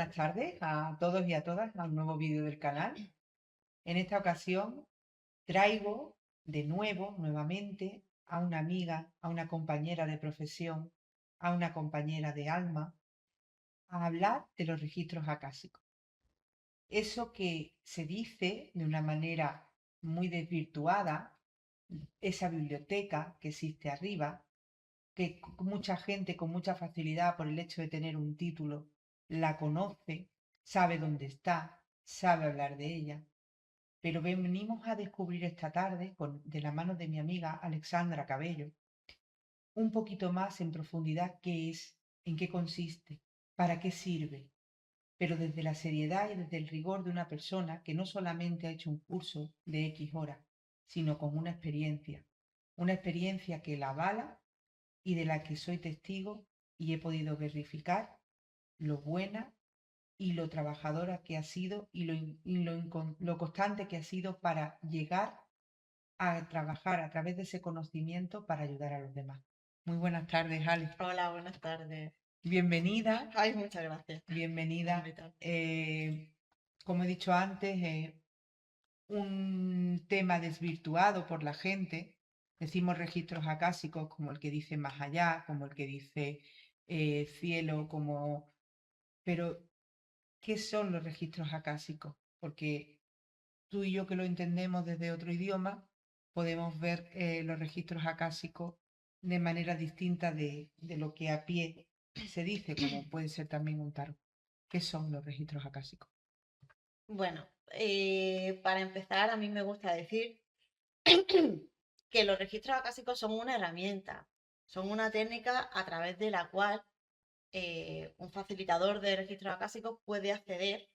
buenas tardes a todos y a todas a un nuevo vídeo del canal. En esta ocasión traigo de nuevo, nuevamente, a una amiga, a una compañera de profesión, a una compañera de alma, a hablar de los registros acásicos. Eso que se dice de una manera muy desvirtuada, esa biblioteca que existe arriba, que mucha gente con mucha facilidad por el hecho de tener un título la conoce, sabe dónde está, sabe hablar de ella. Pero venimos a descubrir esta tarde, de la mano de mi amiga Alexandra Cabello, un poquito más en profundidad qué es, en qué consiste, para qué sirve, pero desde la seriedad y desde el rigor de una persona que no solamente ha hecho un curso de X horas, sino con una experiencia que la avala y de la que soy testigo y he podido verificar lo buena y lo trabajadora que ha sido lo constante que ha sido para llegar a trabajar a través de ese conocimiento para ayudar a los demás. Muy buenas tardes, Alex. Hola, buenas tardes. Bienvenida, Ay, muchas gracias por bienvenida. invitarme. Como he dicho antes, un tema desvirtuado por la gente. Decimos registros acásicos como el que dice más allá, como el que dice cielo, como... Pero, ¿qué son los registros acásicos? Porque tú y yo que lo entendemos desde otro idioma, podemos ver los registros acásicos de manera distinta de lo que a pie se dice, como puede ser también un tarot. ¿Qué son los registros acásicos? Bueno, para empezar, a mí me gusta decir que los registros acásicos son una herramienta, son una técnica a través de la cual un facilitador de registros acásicos puede acceder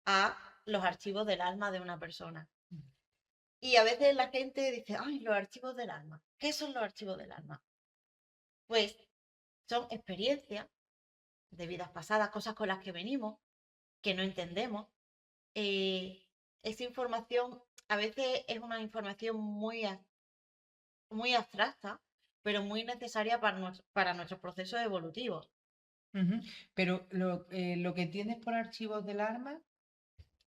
a los archivos del alma de una persona. Y a veces la gente dice, ay, los archivos del alma. ¿Qué son los archivos del alma? Pues son experiencias de vidas pasadas, cosas con las que venimos, que no entendemos. Esa información a veces es una información muy abstracta, pero muy necesaria para nuestros procesos evolutivos. Ujú. Pero lo que entiendes por archivos del alma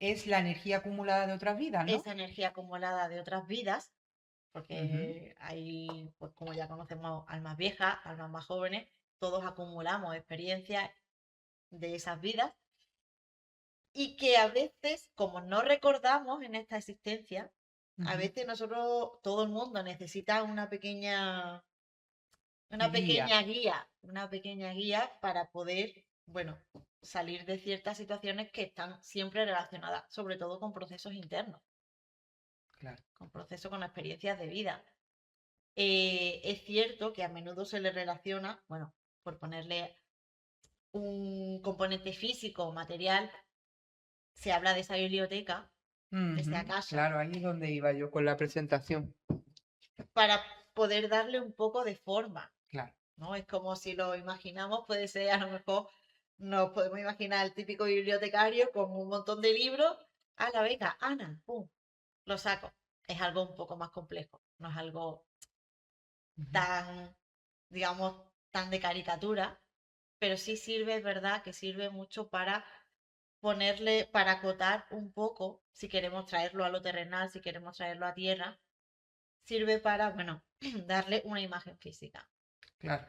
es la energía acumulada de otras vidas, ¿no? Esa energía acumulada de otras vidas, Ujú. porque hay, pues como ya conocemos, almas viejas, almas más jóvenes, todos acumulamos experiencias de esas vidas y que a veces, como no recordamos en esta existencia, a Ujú. veces nosotros, todo el mundo necesita Guía, una pequeña guía para poder, bueno, salir de ciertas situaciones que están siempre relacionadas, sobre todo con procesos internos, claro. con procesos con experiencias de vida. Es cierto que a menudo se le relaciona, bueno, por ponerle un componente físico o material, se habla de esa biblioteca, de esa Ujú. casa, Claro, ahí es donde iba yo con la presentación. para poder darle un poco de forma, Claro. ¿no? Es como si lo imaginamos, puede ser a lo mejor, nos podemos imaginar el típico bibliotecario con un montón de libros, a la beca, Ana, pum, lo saco. Es algo un poco más complejo, no es algo Ujú. tan, digamos, tan de caricatura, pero sí sirve, es verdad, que sirve mucho para ponerle, para acotar un poco, si queremos traerlo a lo terrenal, si queremos traerlo a tierra, sirve para, bueno, darle una imagen física. Claro,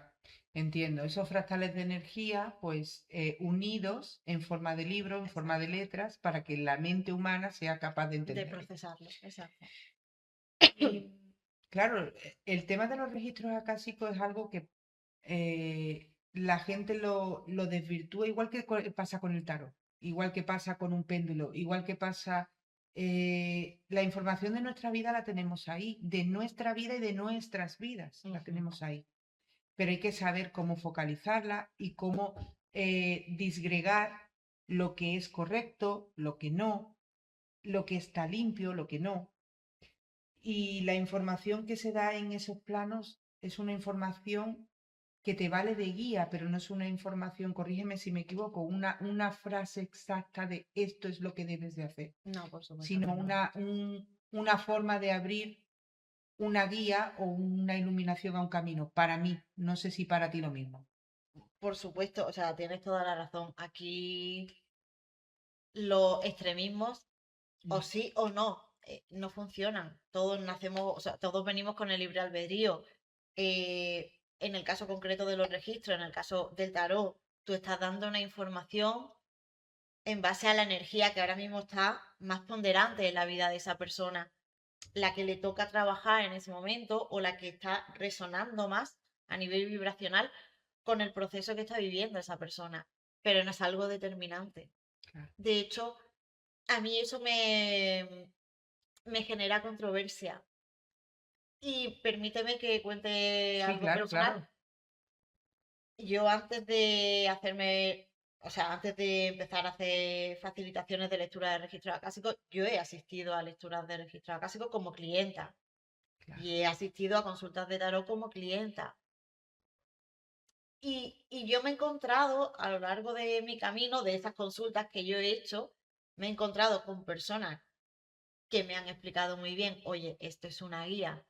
entiendo. Esos fractales de energía, pues unidos en forma de libro, en forma de Exacto. letras, para que la mente humana sea capaz de De entenderlo. procesarlo, exacto. Y claro, el tema de los registros acásicos es algo que la gente lo desvirtúa, igual que pasa con el tarot, igual que pasa con un péndulo, igual que pasa... la información de nuestra vida la tenemos ahí, de nuestra vida y de nuestras vidas la Ujú. tenemos ahí, pero hay que saber cómo focalizarla y cómo disgregar lo que es correcto, lo que no, lo que está limpio, lo que no. Y la información que se da en esos planos es una información que te vale de guía, pero no es una información, corrígeme si me equivoco, una frase exacta de esto es lo que debes de hacer, No, por supuesto sino que no. una forma de abrir una guía o una iluminación a un camino. Para mí, no sé si para ti lo mismo. Por supuesto, o sea, tienes toda la razón. Aquí los extremismos, o No, sí o no, no funcionan. Todos nacemos, o sea, todos venimos con el libre albedrío. En el caso concreto de los registros, en el caso del tarot, tú estás dando una información en base a la energía que ahora mismo está más ponderante en la vida de esa persona, la que le toca trabajar en ese momento o la que está resonando más a nivel vibracional con el proceso que está viviendo esa persona, pero no es algo determinante. claro. De hecho, a mí eso me genera controversia. Y permíteme que cuente Sí, algo claro, personal. claro. Yo antes de hacerme, o sea, antes de empezar a hacer facilitaciones de lectura de registro acásico, yo he asistido a lecturas de registro acásico como clienta Claro. y he asistido a consultas de tarot como clienta. Y yo me he encontrado a lo largo de mi camino, de esas consultas que yo he hecho, me he encontrado con personas que me han explicado muy bien, oye, esto es una guía,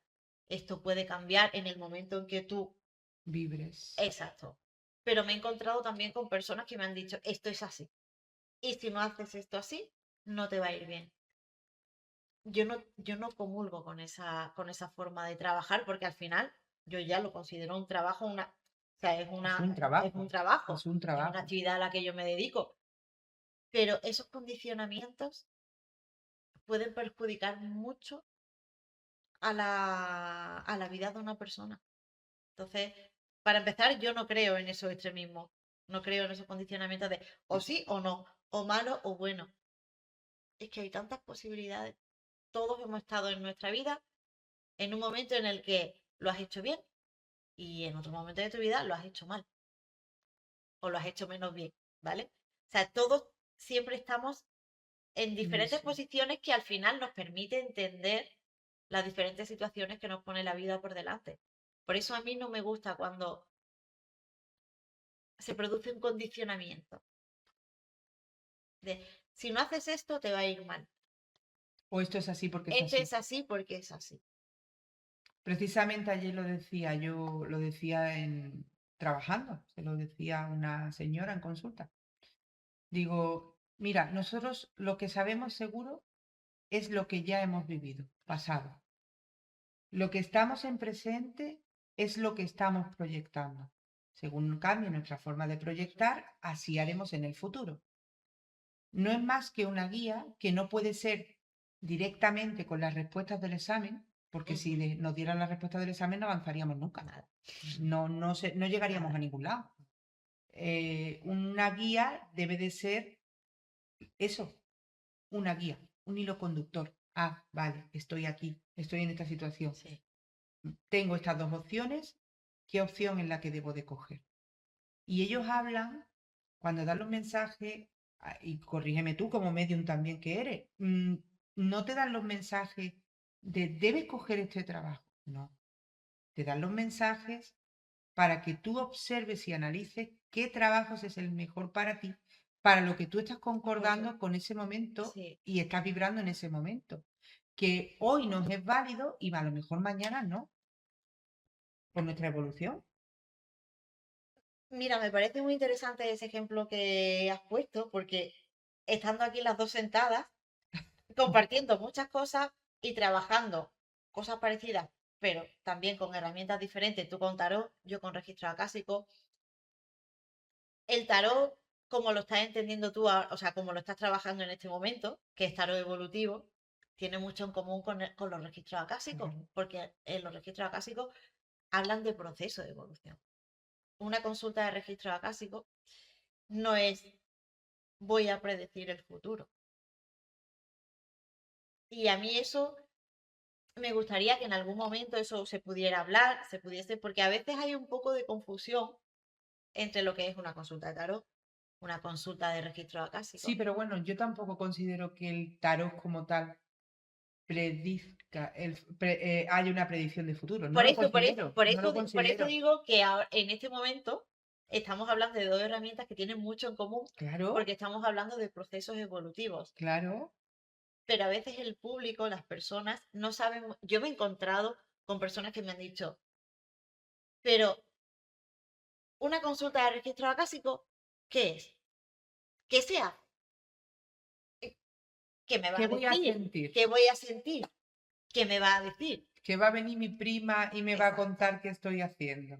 esto puede cambiar en el momento en que tú. Vibres. Exacto. Pero me he encontrado también con personas que me han dicho, esto es así. Y si no haces esto así, no te va a ir bien. Yo no comulgo con esa forma de trabajar porque al final yo ya lo considero un trabajo, o sea, Es un es un trabajo. trabajo, Es un es una trabajo. actividad a la que yo me dedico. Pero esos condicionamientos pueden perjudicar mucho a la vida de una persona. Entonces, para empezar, yo no creo en esos extremismos. No creo en esos condicionamientos de o sí o no, o malo o bueno. Es que hay tantas posibilidades. Todos hemos estado en nuestra vida en un momento en el que lo has hecho bien y en otro momento de tu vida lo has hecho mal o lo has hecho menos bien, ¿vale? O sea, todos siempre estamos en En diferentes eso. posiciones que al final nos permite entender las diferentes situaciones que nos pone la vida por delante. Por eso a mí no me gusta cuando se produce un condicionamiento de si no haces esto te va a ir mal. O esto es así porque es Esto así. es así porque es así. Precisamente ayer lo decía, yo lo decía trabajando, se lo decía a una señora en consulta. Digo, mira, nosotros lo que sabemos seguro es lo que ya hemos vivido, pasado. Lo que estamos en presente es lo que estamos proyectando. Según cambie nuestra forma de proyectar, así haremos en el futuro. No es más que una guía que no puede ser directamente con las respuestas del examen, porque si Ujú. nos dieran las respuestas del examen no avanzaríamos nunca. Nada, No llegaríamos a nada. ningún lado. Una guía debe de ser eso, una guía, un hilo conductor. Ah, vale, estoy aquí, estoy en esta situación. Sí. Tengo estas dos opciones, ¿qué opción es la que debo de coger? Y ellos hablan, cuando dan los mensajes, y corrígeme tú como medium también que eres, no te dan los mensajes de debes coger este trabajo, no, te dan los mensajes para que tú observes y analices qué trabajos es el mejor para ti, para lo que tú estás Justo. concordando con ese momento Sí. y estás vibrando en ese momento. Que hoy nos es válido y a lo mejor mañana no, por nuestra evolución. Mira, me parece muy interesante ese ejemplo que has puesto, porque estando aquí las dos sentadas, compartiendo muchas cosas y trabajando cosas parecidas, pero también con herramientas diferentes, tú con tarot, yo con registro acásico, el tarot, como lo estás entendiendo tú, o sea, como lo estás trabajando en este momento, que es tarot evolutivo, tiene mucho en común con los registros acásicos, Claro. porque en los registros acásicos hablan de proceso de evolución. Una consulta de registro acásico no es voy a predecir el futuro. Y a mí eso me gustaría que en algún momento eso se pudiera hablar, se pudiese, porque a veces hay un poco de confusión entre lo que es una consulta de tarot, una consulta de registro Sí, acásico. pero bueno, yo tampoco considero que el tarot como tal predizca, haya una predicción de futuro. No Por lo eso, considero, no lo por eso considero. digo que en este momento estamos hablando de dos herramientas que tienen mucho en común, Claro, porque estamos hablando de procesos evolutivos. claro. Pero a veces el público, las personas, no saben. Yo me he encontrado con personas que me han dicho, pero una consulta de registro acásico, ¿qué es? ¿Qué se hace? ¿Qué me va ¿Qué a voy a decir? sentir? ¿Qué voy a sentir? ¿Qué me va a decir? Que va a venir mi prima y me va a Exacto. contar qué estoy haciendo.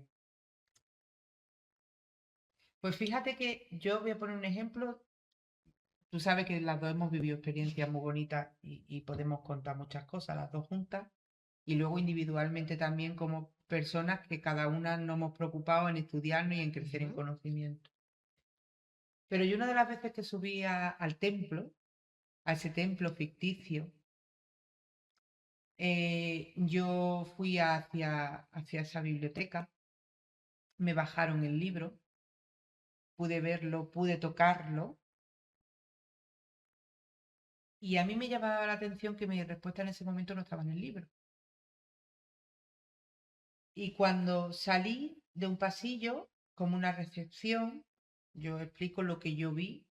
Pues fíjate que yo voy a poner un ejemplo. Tú sabes que las dos hemos vivido experiencias muy bonitas y podemos contar muchas cosas, las dos juntas. Y luego individualmente también como personas que cada una nos hemos preocupado en estudiarnos y en crecer en Ujú. conocimiento. Pero yo una de las veces que subí al templo, a ese templo ficticio, yo fui hacia esa biblioteca, me bajaron el libro, pude verlo, pude tocarlo, y a mí me llamaba la atención que mi respuesta en ese momento no estaba en el libro. Y cuando salí de un pasillo, como una recepción, yo explico lo que yo vi,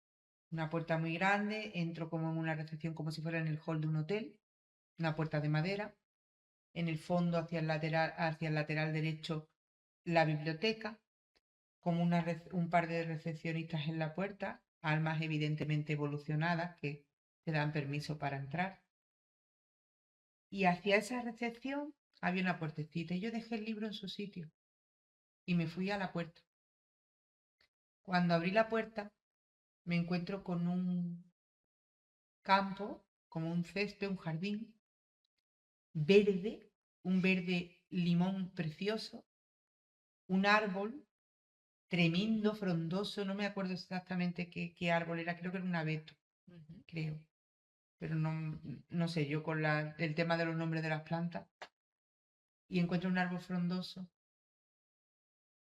una puerta muy grande, entro como en una recepción como si fuera en el hall de un hotel, una puerta de madera, en el fondo hacia el lateral derecho la biblioteca, como un par de recepcionistas en la puerta, almas evidentemente evolucionadas que te dan permiso para entrar. Y hacia esa recepción había una puertecita y yo dejé el libro en su sitio y me fui a la puerta. Cuando abrí la puerta me encuentro con un campo, como un césped, un jardín verde, un verde limón precioso, un árbol tremendo, frondoso, no me acuerdo exactamente qué árbol era, creo que era un abeto, Ujú. creo, pero no sé, yo con el tema de los nombres de las plantas, y encuentro un árbol frondoso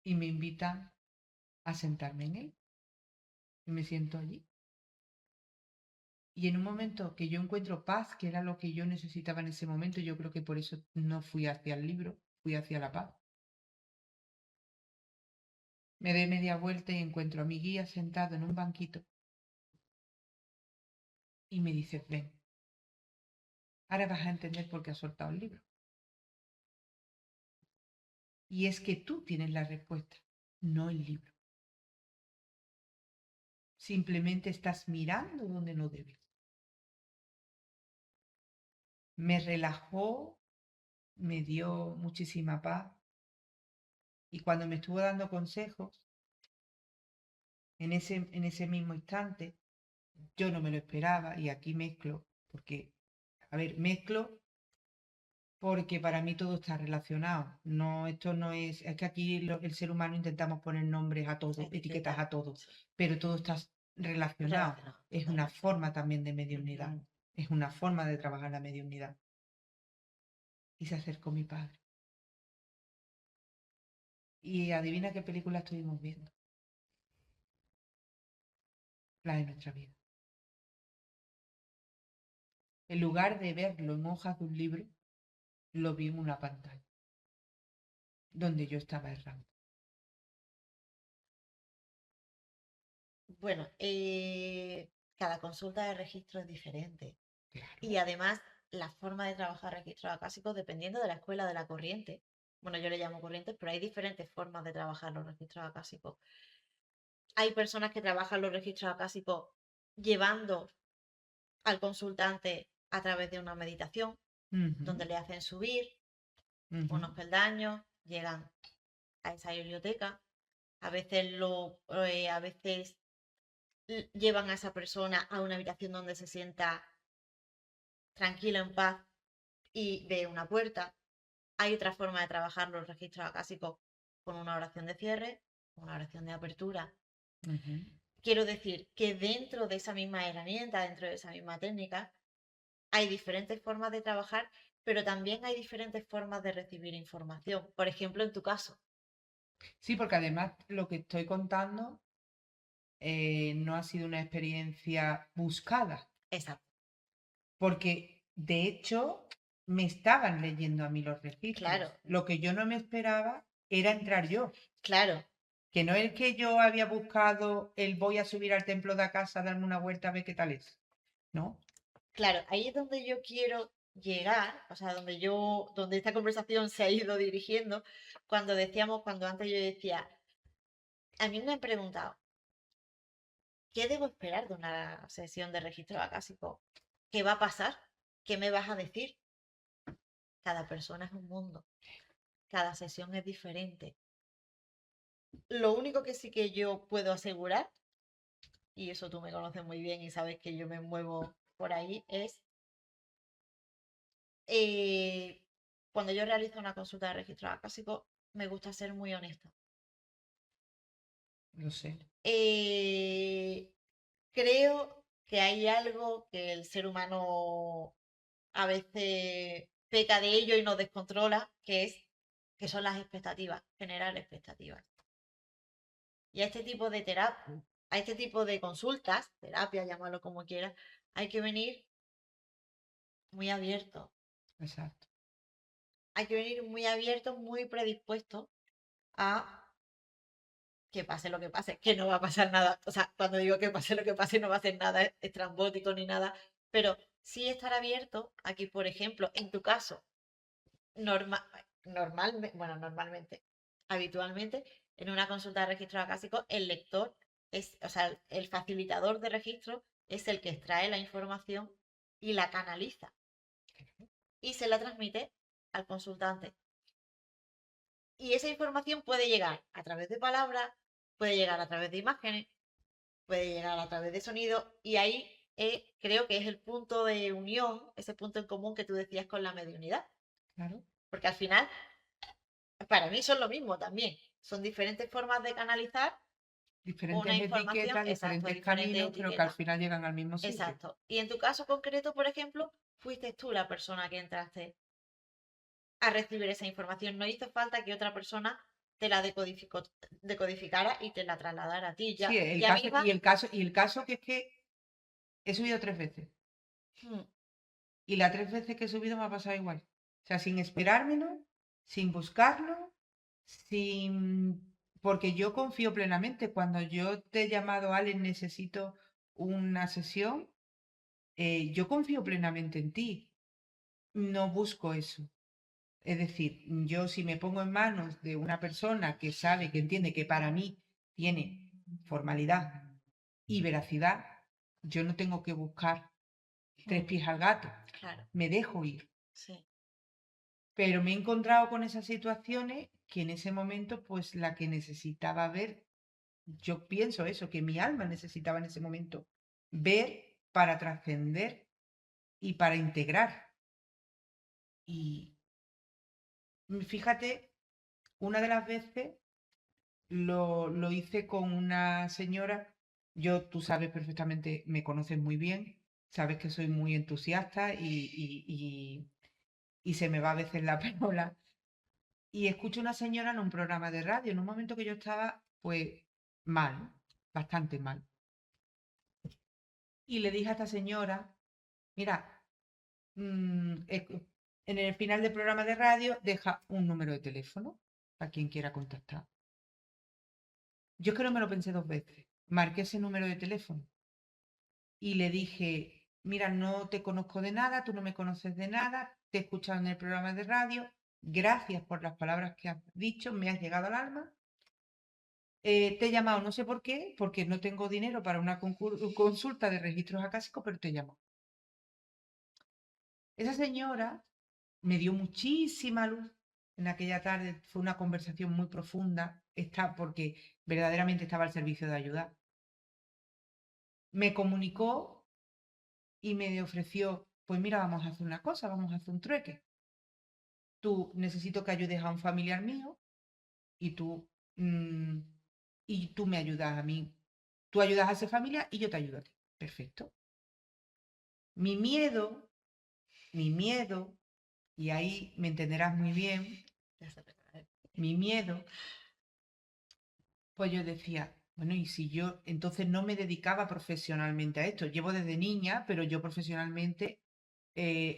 y me invitan a sentarme en él, y me siento allí. Y en un momento que yo encuentro paz, que era lo que yo necesitaba en ese momento, yo creo que por eso no fui hacia el libro, fui hacia la paz. Me doy media vuelta y encuentro a mi guía sentado en un banquito y me dice, ven, ahora vas a entender por qué has soltado el libro. Y es que tú tienes la respuesta, no el libro. Simplemente estás mirando donde no debes. Me relajó, me dio muchísima paz y cuando me estuvo dando consejos, en ese mismo instante, yo no me lo esperaba y aquí mezclo, porque, a ver, mezclo porque para mí todo está relacionado. No, esto no es que aquí el ser humano intentamos poner nombres a todo, etiquetas Etiqueta, a todo, sí. pero todo está relacionado. Relacionado, Es una totalmente. forma también de mediunidad, Ujú. es una forma de trabajar la mediunidad. Y se acercó mi padre. Y adivina qué película estuvimos viendo, la de nuestra vida. En lugar de verlo en hojas de un libro, lo vi en una pantalla, donde yo estaba errando. Bueno, cada consulta de registro es diferente. Claro. Y además, la forma de trabajar registros acásicos, dependiendo de la escuela de la corriente, bueno, yo le llamo corrientes, pero hay diferentes formas de trabajar los registros acásicos. Hay personas que trabajan los registros acásicos llevando al consultante a través de una meditación, Ujú, donde le hacen subir ujú, unos peldaños, llegan a esa biblioteca, a veces llevan a esa persona a una habitación donde se sienta tranquilo, en paz y ve una puerta. Hay otra forma de trabajar los registros acásicos con una oración de cierre, una oración de apertura. ujú. Quiero decir que dentro de esa misma herramienta, dentro de esa misma técnica, hay diferentes formas de trabajar, pero también hay diferentes formas de recibir información. Por ejemplo, en tu caso. Sí, porque además lo que estoy contando no ha sido una experiencia buscada, Exacto. porque de hecho me estaban leyendo a mí los Claro, registros. Lo que yo no me esperaba era entrar yo, claro, que no es que yo había buscado el voy a subir al templo de casa a darme una vuelta a ver qué tal es, ¿no? claro. Ahí es donde yo quiero llegar, o sea, donde esta conversación se ha ido dirigiendo, cuando antes yo decía, a mí me han preguntado, ¿qué debo esperar de una sesión de registro acásico? ¿Qué va a pasar? ¿Qué me vas a decir? Cada persona es un mundo, cada sesión es diferente. Lo único que sí que yo puedo asegurar, y eso tú me conoces muy bien y sabes que yo me muevo por ahí, es eh, cuando yo realizo una consulta de registro acásico, me gusta ser muy honesta. Lo sé. Creo que hay algo que el ser humano a veces peca de ello y nos descontrola, que son las expectativas, generar expectativas. Y a este tipo de terapia, a este tipo de consultas, terapia, llámalo como quieras, hay que venir muy abierto. Exacto. Hay que venir muy abierto, muy predispuesto a que pase lo que pase, que no va a pasar nada. O sea, cuando digo que pase lo que pase, no va a ser nada estrambótico ni nada, pero sí estar abierto aquí, por ejemplo, en tu caso, normal, normalmente, habitualmente, en una consulta de registro acásico, el lector es, o sea, el facilitador de registro es el que extrae la información y la canaliza y se la transmite al consultante. Y esa información puede llegar a través de palabras, puede llegar a través de imágenes, puede llegar a través de sonido y ahí creo que es el punto de unión, ese punto en común que tú decías con la mediunidad. Claro. Porque al final, para mí son lo mismo también. Son diferentes formas de canalizar una Diferentes información, etiquetas, exacto, diferentes diferentes caminos, pero que al etiquetas, final llegan al mismo sitio. exacto. Y en tu caso concreto, por ejemplo, fuiste tú la persona que entraste a recibir esa información. No hizo falta que otra persona te la decodificara y te la trasladara a ti. Sí, el Ya caso, misma, y el caso que es que he subido 3 veces. hmm, Y las 3 veces que he subido me ha pasado igual. O sea, sin esperármelo, sin buscarlo, sin... Porque yo confío plenamente. Cuando yo te he llamado, Alex, necesito una sesión, yo confío plenamente en ti. No busco eso. Es decir, yo si me pongo en manos de una persona que sabe, que entiende que para mí tiene formalidad y veracidad, yo no tengo que buscar 3 pies al gato. claro, Me dejo ir. sí. Pero me he encontrado con esas situaciones que en ese momento, pues la que necesitaba ver, yo pienso eso, que mi alma necesitaba en ese momento ver para trascender y para integrar. Y fíjate, una de las veces lo hice con una señora, yo, tú sabes perfectamente, me conoces muy bien, sabes que soy muy entusiasta y se me va a veces la palabra. Y escucho una señora en un programa de radio, en un momento que yo estaba, pues, mal, bastante mal. Y le dije a esta señora, mira, en el final del programa de radio deja un número de teléfono para quien quiera contactar. Yo es que no me lo pensé 2 veces. Marqué ese número de teléfono y le dije, mira, no te conozco de nada, tú no me conoces de nada, te he escuchado en el programa de radio, gracias por las palabras que has dicho, me has llegado al alma. Te he llamado, no sé por qué, porque no tengo dinero para una consulta de registros acásicos, pero te he llamado. Esa señora me dio muchísima luz en aquella tarde, fue una conversación muy profunda, está porque verdaderamente estaba al servicio de ayudar. Me comunicó y me ofreció, pues mira, vamos a hacer una cosa, vamos a hacer un trueque. Tú necesito que ayudes a un familiar mío y mm, tú me ayudas a mí. Tú ayudas a esa familia y yo te ayudo a ti. Perfecto. Mi miedo, mi miedo, y ahí me entenderás muy bien, mi miedo, pues yo decía, bueno, y si yo entonces no me dedicaba profesionalmente a esto, llevo desde niña, pero yo profesionalmente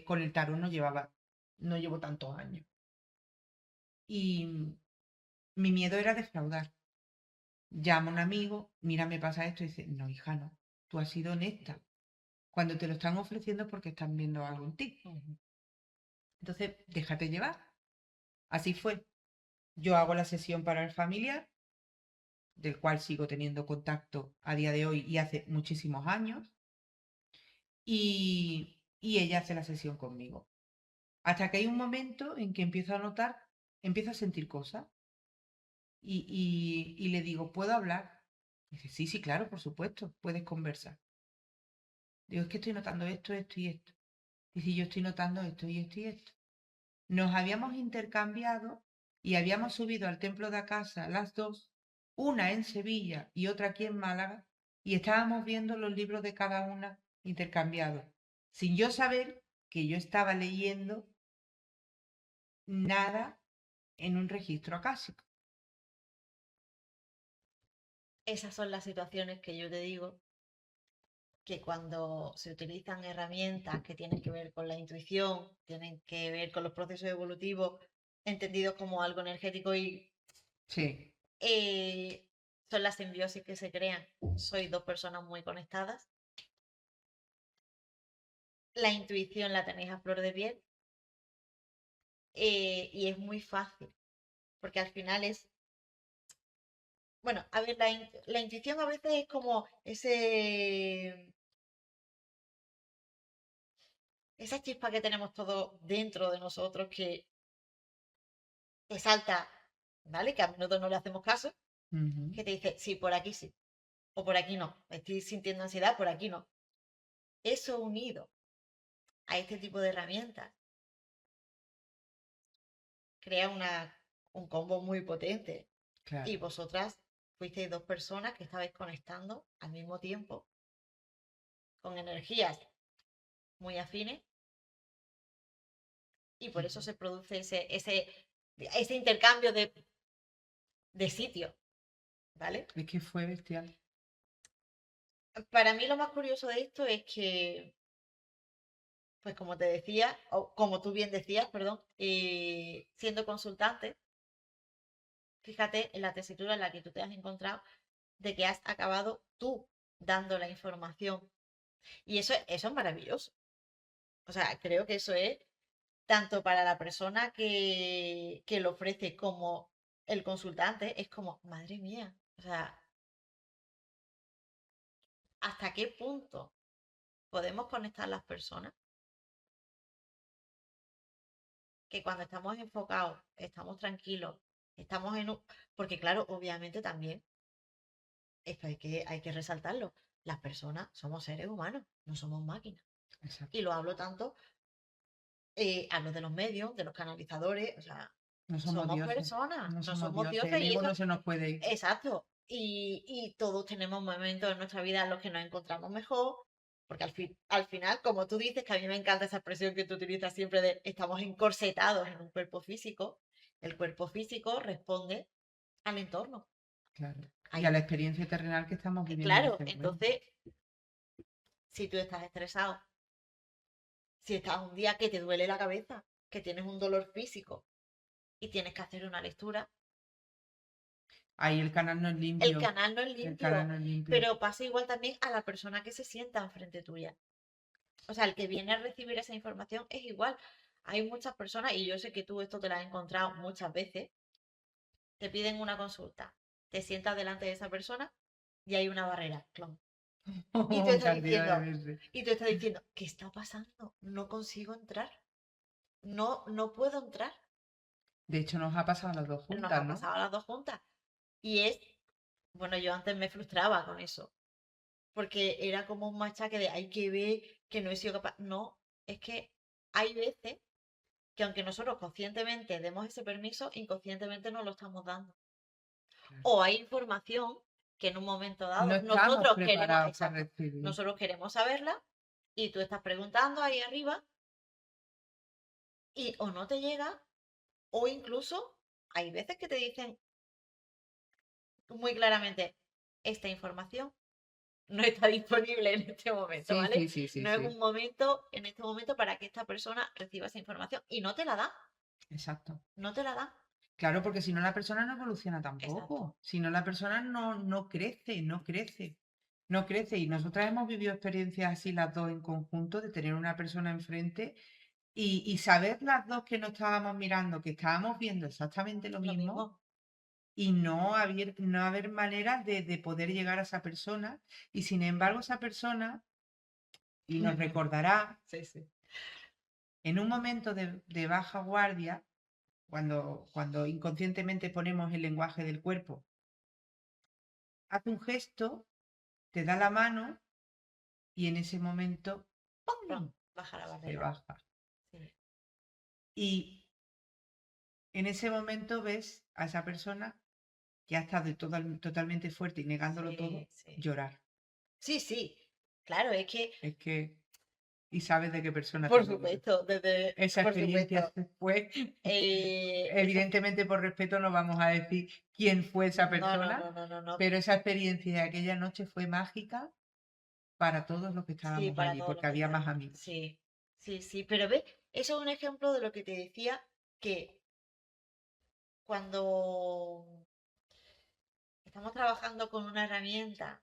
con el tarot no llevo tantos años. Y mi miedo era defraudar. Llamo a un amigo, mira, me pasa esto, y dice, no, hija, no, tú has sido honesta. Cuando te lo están ofreciendo es porque están viendo algo en ti. Entonces, déjate llevar. Así fue. Yo hago la sesión para el familiar, del cual sigo teniendo contacto a día de hoy y hace muchísimos años. Y y ella hace la sesión conmigo. Hasta que hay un momento en que empiezo a notar, empiezo a sentir cosas y le digo, ¿puedo hablar? Dice, sí, sí, claro, por supuesto, puedes conversar. Digo, es que estoy notando esto, esto y esto. Dice, yo estoy notando esto y esto y esto. Nos habíamos intercambiado y habíamos subido al templo de casa las dos, una en Sevilla y otra aquí en Málaga, y estábamos viendo los libros de cada una intercambiados, sin yo saber que yo estaba leyendo nada en un registro acásico. Esas son las situaciones que yo te digo que cuando se utilizan herramientas que tienen que ver con la intuición, tienen que ver con los procesos evolutivos, entendidos como algo energético y Sí. son las simbiosis que se crean. Sois dos personas muy conectadas. La intuición la tenéis a flor de piel y es muy fácil, porque al final es, bueno, a ver, la intuición a veces es como esa chispa que tenemos todos dentro de nosotros que salta, ¿vale? Que a menudo no le hacemos caso, Ujú. que te dice, sí, por aquí sí, o por aquí no, estoy sintiendo ansiedad, por aquí no. Eso unido a este tipo de herramientas crea un combo muy potente. Claro. Y vosotras fuisteis dos personas que estabais conectando al mismo tiempo, con energías muy afines, y por eso Ujú. se produce ese intercambio de sitio, ¿vale? Es que fue bestial. Para mí lo más curioso de esto es que, pues como te decía, o como tú bien decías, perdón, siendo consultante, fíjate en la tesitura en la que tú te has encontrado de que has acabado tú dando la información. Y eso es maravilloso. O sea, creo que eso es tanto para la persona que lo ofrece como el consultante, es como, madre mía, o sea, ¿hasta qué punto podemos conectar las personas? Que cuando estamos enfocados, estamos tranquilos, estamos en un... Porque claro, obviamente también, esto hay que resaltarlo, las personas somos seres humanos, no somos máquinas. Exacto. Y lo hablo tanto, hablo de los medios, de los canalizadores, o sea, No somos somos dioses. personas, No no somos somos dioses. dioses El y ego eso, no se nos puede ir. exacto. Y todos tenemos momentos en nuestra vida en los que nos encontramos mejor, porque al final, como tú dices, que a mí me encanta esa expresión que tú utilizas siempre de estamos encorsetados en un cuerpo físico, el cuerpo físico responde al entorno. Claro. Y a Hay, la experiencia terrenal que estamos viviendo en claro, ese momento. entonces, si tú estás estresado, si estás un día que te duele la cabeza, que tienes un dolor físico y tienes que hacer una lectura, Ahí el canal no es el limpio. canal no es El canal limpio, no es limpio. pero pasa igual también a la persona que se sienta enfrente tuya. O sea, el que viene a recibir esa información es igual. Hay muchas personas, y yo sé que tú esto te lo has encontrado muchas veces, te piden una consulta, te sientas delante de esa persona y hay una barrera, clon. Y tú estás Cantidad de diciendo, veces. ¿qué está pasando? No consigo entrar. No, no puedo entrar. De hecho, nos ha pasado a las dos Nos juntas, ha ¿no? pasado a las dos juntas. Y bueno, yo antes me frustraba con eso, porque era como un machaque de hay que ver que no he sido capaz. No, es que hay veces que aunque nosotros conscientemente demos ese permiso, inconscientemente no lo estamos dando. Claro. O hay información que en un momento No dado estamos nosotros queremos, preparados para exacto, recibir. nosotros queremos saberla y tú estás preguntando ahí arriba y o no te llega o incluso hay veces que te dicen muy claramente, esta información no está disponible en este momento, Sí, ¿vale? sí, sí, sí, No es sí. un momento en este momento para que esta persona reciba esa información y no te la da, Exacto. no te la da. Claro, porque si no la persona no evoluciona Exacto. tampoco. Si no la persona no crece, no crece. No crece. Y nosotras hemos vivido experiencias así las dos en conjunto, de tener una persona enfrente y saber las dos que no estábamos mirando, que estábamos viendo exactamente lo Lo mismo mismo. y no haber maneras de poder llegar a esa persona. Y sin embargo, esa persona, y nos recordará, Sí, sí. En un momento de baja guardia, cuando inconscientemente ponemos el lenguaje del cuerpo, hace un gesto, te da la mano y en ese momento ¡pum!, Baja la se barrera. baja. Sí, Y en ese momento ves a esa persona que ha estado totalmente fuerte y negándolo todo, sí. llorar. Sí. Claro, es que, Es que, y sabes de qué persona te por hablo. supuesto, Esa por experiencia supuesto, fue, esa- evidentemente por respeto no vamos a decir quién fue esa persona, no. pero esa experiencia de aquella noche fue mágica para todos los que Sí, estábamos para allí, todos los porque que había más estábamos. amigos. Sí, pero ves, eso es un ejemplo de lo que te decía, que cuando estamos trabajando con una herramienta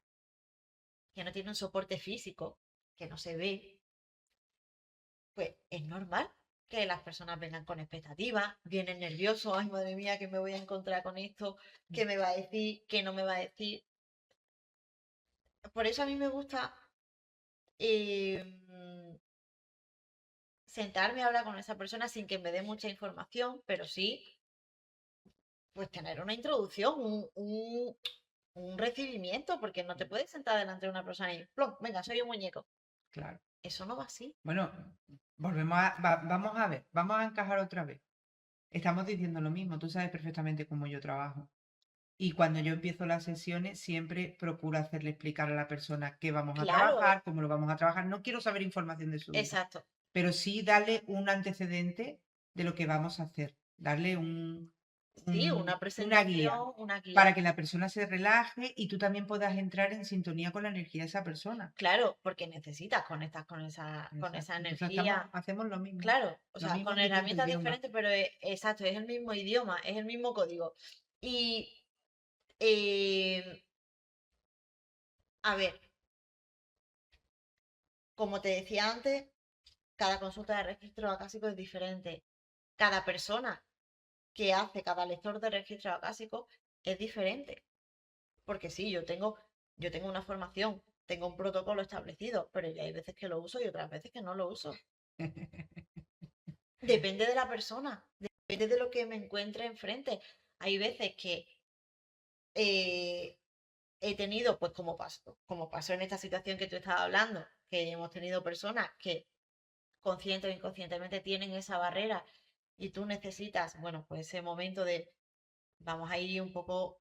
que no tiene un soporte físico, que no se ve, pues es normal que las personas vengan con expectativas, vienen nerviosos, ay madre mía, ¿qué me voy a encontrar con esto? ¿Qué me va a decir? ¿Qué no me va a decir? Por eso a mí me gusta eh, sentarme a hablar con esa persona sin que me dé mucha información, pero sí, pues tener una introducción, un recibimiento, porque no te puedes sentar delante de una persona y, plom, venga, soy un muñeco. Claro. Eso no va así. Bueno, vamos a ver, vamos a encajar otra vez. Estamos diciendo lo mismo, tú sabes perfectamente cómo yo trabajo. Y cuando yo empiezo las sesiones, siempre procuro hacerle explicar a la persona qué vamos a Claro, trabajar, cómo lo vamos a trabajar. No quiero saber información de su vida, exacto. pero sí darle un antecedente de lo que vamos a hacer, darle Sí, una una guía presentación, una para guía. que la persona se relaje y tú también puedas entrar en sintonía con la energía de esa persona. Claro, porque necesitas conectar con esa Exacto. Entonces energía. hacemos Claro, o lo sea, mismo con en distinto herramientas idioma. diferentes, pero exacto, es el mismo idioma, es el mismo código. Y, eh, a ver, como te decía antes, cada consulta de registro acásico es diferente. Cada persona que hace cada lector de registro acásico es diferente. Porque sí, yo tengo una formación, tengo un protocolo establecido, pero ya hay veces que lo uso y otras veces que no lo uso. Depende de la persona, depende de lo que me encuentre enfrente. Hay veces que eh, he tenido, pues como pasó en esta situación que tú estabas hablando, que hemos tenido personas que consciente o inconscientemente tienen esa barrera y tú necesitas, bueno, pues ese momento de vamos a ir un poco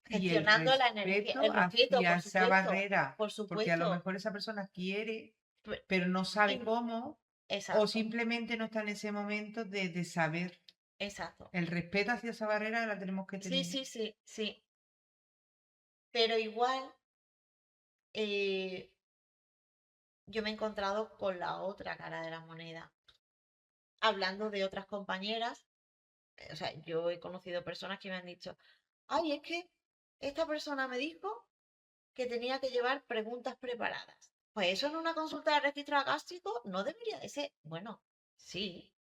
Y el gestionando la energía, respeto el respeto, hacia esa barrera, por porque a lo supuesto, mejor esa persona quiere, pe- pero no sabe y- cómo, o exacto, simplemente no está en ese momento de saber. exacto. El respeto hacia esa barrera la tenemos que tener. Sí, pero igual eh, yo me he encontrado con la otra cara de la moneda, hablando de otras compañeras. O sea, yo he conocido personas que me han dicho, ay, es que esta persona me dijo que tenía que llevar preguntas preparadas. Pues eso en una consulta de registro acástico no debería de ser. Bueno, sí,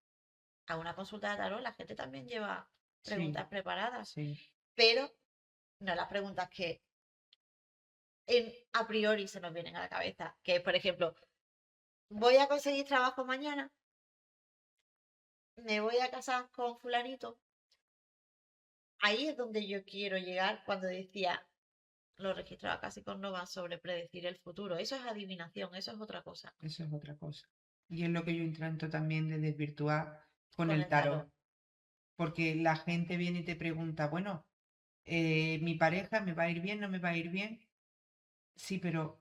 a una consulta de tarot la gente también lleva Sí, preguntas preparadas, sí. pero no las preguntas que a priori se nos vienen a la cabeza, que es, por ejemplo, voy a conseguir trabajo mañana, me voy a casar con fulanito. Ahí es donde yo quiero llegar cuando decía, los registros acásicos no van sobre predecir el futuro. Eso es adivinación, eso es otra cosa. Eso es otra cosa. Y es lo que yo intento también de desvirtuar con Con el el tarot. tarot. Porque la gente viene y te pregunta, bueno, mi pareja me va a ir bien, no me va a ir bien. Sí, pero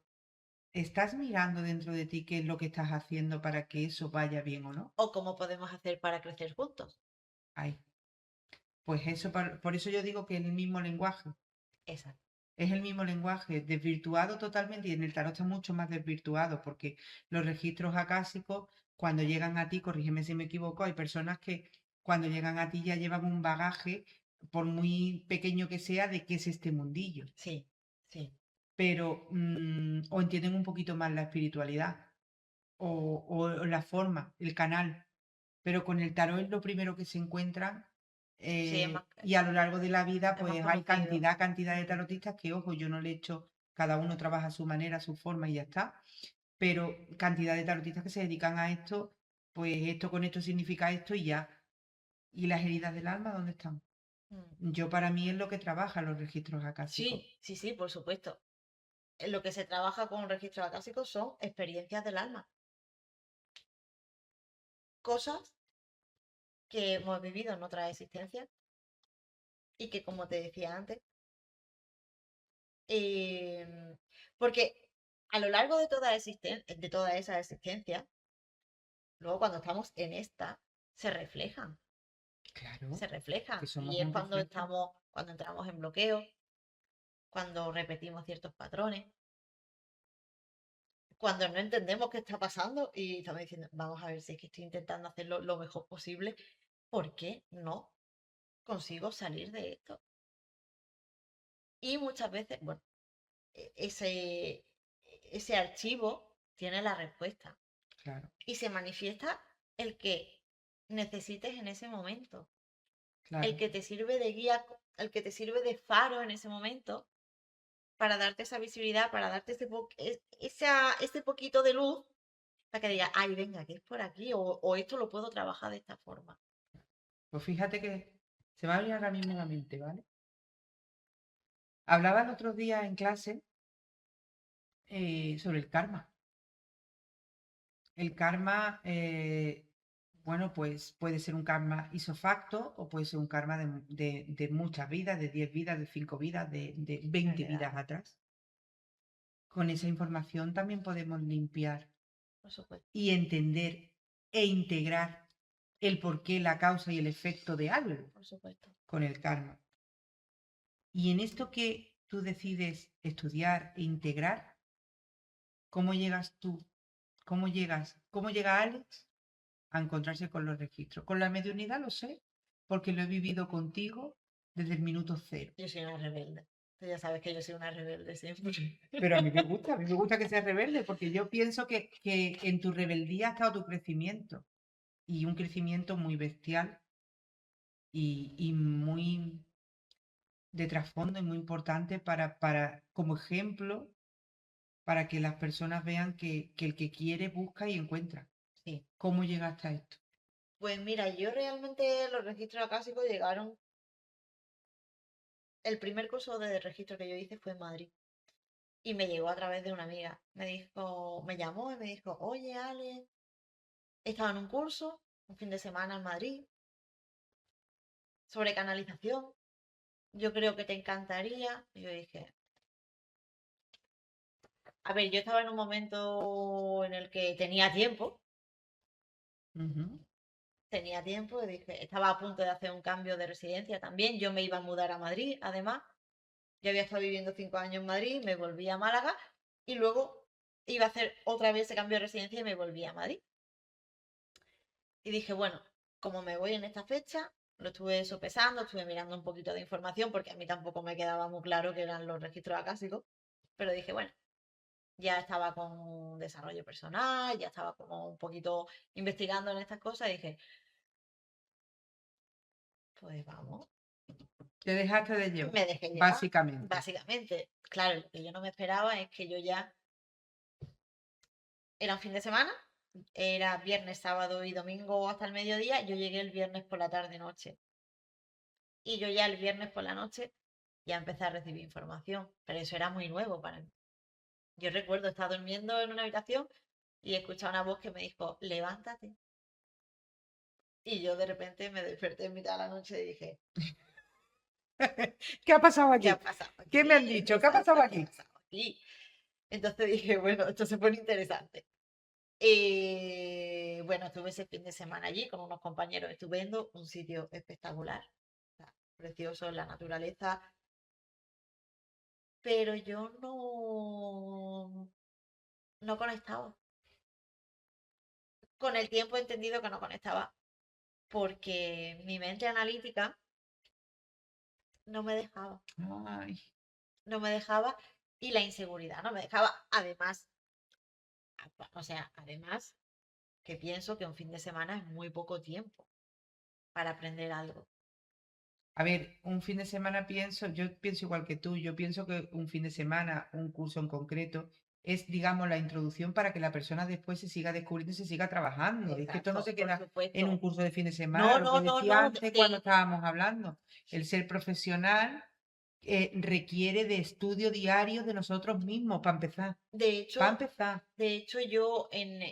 ¿estás mirando dentro de ti qué es lo que estás haciendo para que eso vaya bien o no? O cómo podemos hacer para crecer juntos. Ay, pues eso, por eso yo digo que es el mismo lenguaje. Exacto. Es el mismo lenguaje, desvirtuado totalmente, y en el tarot está mucho más desvirtuado, porque los registros acásicos, cuando llegan a ti, corrígeme si me equivoco, hay personas que cuando llegan a ti ya llevan un bagaje, por muy pequeño que sea, de qué es este mundillo. Sí, sí. Pero o entienden un poquito más la espiritualidad o la forma, el canal. Pero con el tarot es lo primero que se encuentran, Sí, y a lo largo de la vida es más pues hay conocido. cantidad de Mm. tarotistas que, ojo, yo no le he hecho, cada uno trabaja a su manera, a su forma y ya está, pero cantidad de tarotistas que se dedican a esto pues esto con esto significa esto y ya. ¿Y las heridas del alma dónde están? Mm. Yo para mí es lo que trabajan los registros acásicos. Sí, sí, sí, por supuesto. En lo que se trabaja con registros acásicos son experiencias del alma. Cosas que hemos vivido en otras existencias y que, como te decía antes, em, porque a lo largo de toda esa existencia, luego cuando estamos en esta, se reflejan, Claro, se que reflejan. somos Y es un reflejo. cuando entramos en bloqueo, cuando repetimos ciertos patrones, cuando no entendemos qué está pasando y estamos diciendo, vamos a ver si es que estoy intentando hacerlo lo mejor posible, ¿por qué no consigo salir de esto? Y muchas veces, bueno, ese archivo tiene la respuesta Claro, y se manifiesta el que necesites en ese momento, el claro. que te sirve de guía, el que te sirve de faro en ese momento para darte esa visibilidad, para darte ese poquito de luz, para que digas, ay, venga, que es por aquí, o esto lo puedo trabajar de esta forma. Pues fíjate que se me ha venido ahora mismo a la mente, ¿vale? Hablaba el otro día en clase sobre el karma. El karma, bueno, pues puede ser un karma isofacto o puede ser un karma de muchas vidas, de 10 vidas, de 5 vidas, de 20 vidas Heredado, atrás. Con esa información también podemos limpiar por supuesto, y entender e integrar el porqué, la causa y el efecto de algo por supuesto. con el karma. Y en esto que tú decides estudiar e integrar, ¿cómo llegas tú? ¿Cómo llega Alex a encontrarse con los registros? Con la mediunidad lo sé, porque lo he vivido contigo desde el minuto cero. Yo soy una rebelde. Tú ya sabes que yo soy una rebelde siempre. Pero a mí me gusta que seas rebelde, porque yo pienso que en tu rebeldía ha estado tu crecimiento, y un crecimiento muy bestial y muy de trasfondo y muy importante como ejemplo, para que las personas vean que el que quiere busca y encuentra. Sí. ¿Cómo llegaste a esto? Pues mira, yo realmente los registros acásicos llegaron. El primer curso de registro que yo hice fue en Madrid y me llegó a través de una amiga. Me llamó y me dijo, oye, Ale, estaba en un curso, un fin de semana en Madrid, sobre canalización. Yo creo que te encantaría. Y yo dije, a ver, yo estaba en un momento en el que Ujú. tenía tiempo, y dije, estaba a punto de hacer un cambio de residencia también. Yo me iba a mudar a Madrid, además. Yo había estado viviendo 5 años en Madrid, me volví a Málaga y luego iba a hacer otra vez ese cambio de residencia y me volví a Madrid. Y dije, bueno, como me voy en esta fecha, lo estuve sopesando, estuve mirando un poquito de información porque a mí tampoco me quedaba muy claro qué eran los registros acásicos, pero dije, bueno, ya estaba con desarrollo personal, ya estaba como un poquito investigando en estas cosas y dije, pues vamos, Te dejaste de llevar, me dejé llevar, básicamente. básicamente. Claro, lo que yo no me esperaba es que yo ya era un fin de semana, era viernes, sábado y domingo hasta el mediodía, yo llegué el viernes por la tarde-noche. Y yo ya el viernes por la noche ya empecé a recibir información, pero eso era muy nuevo para mí. Yo recuerdo estar durmiendo en una habitación y escuchar una voz que me dijo, levántate. Y yo de repente me desperté en mitad de la noche y dije, ¿Qué ha pasado ¿qué aquí? ha pasado ¿Qué aquí? me han dicho? ¿Qué ha pasado ¿Qué ha aquí? pasado aquí? Entonces dije, bueno, esto se pone interesante. Bueno, estuve ese fin de semana allí con unos compañeros estupendos, un sitio espectacular, o sea, precioso en la naturaleza, pero yo no conectaba. Con el tiempo he entendido que no conectaba porque mi mente analítica no me dejaba, Ay, no me dejaba y la inseguridad no me dejaba. Además, o sea, además que pienso que un fin de semana es muy poco tiempo para aprender algo. a ver, un fin de semana yo pienso igual que tú, yo pienso que un fin de semana, un curso en concreto, es, digamos, la introducción para que la persona después se siga descubriendo y se siga trabajando. Es que esto no Exacto, se por queda en un supuesto. curso de fin de semana, No, lo no, que no, decía no. antes cuando estábamos hablando. El ser profesional requiere de estudio diario de nosotros mismos, para empezar. De Para hecho, empezar. de hecho, yo en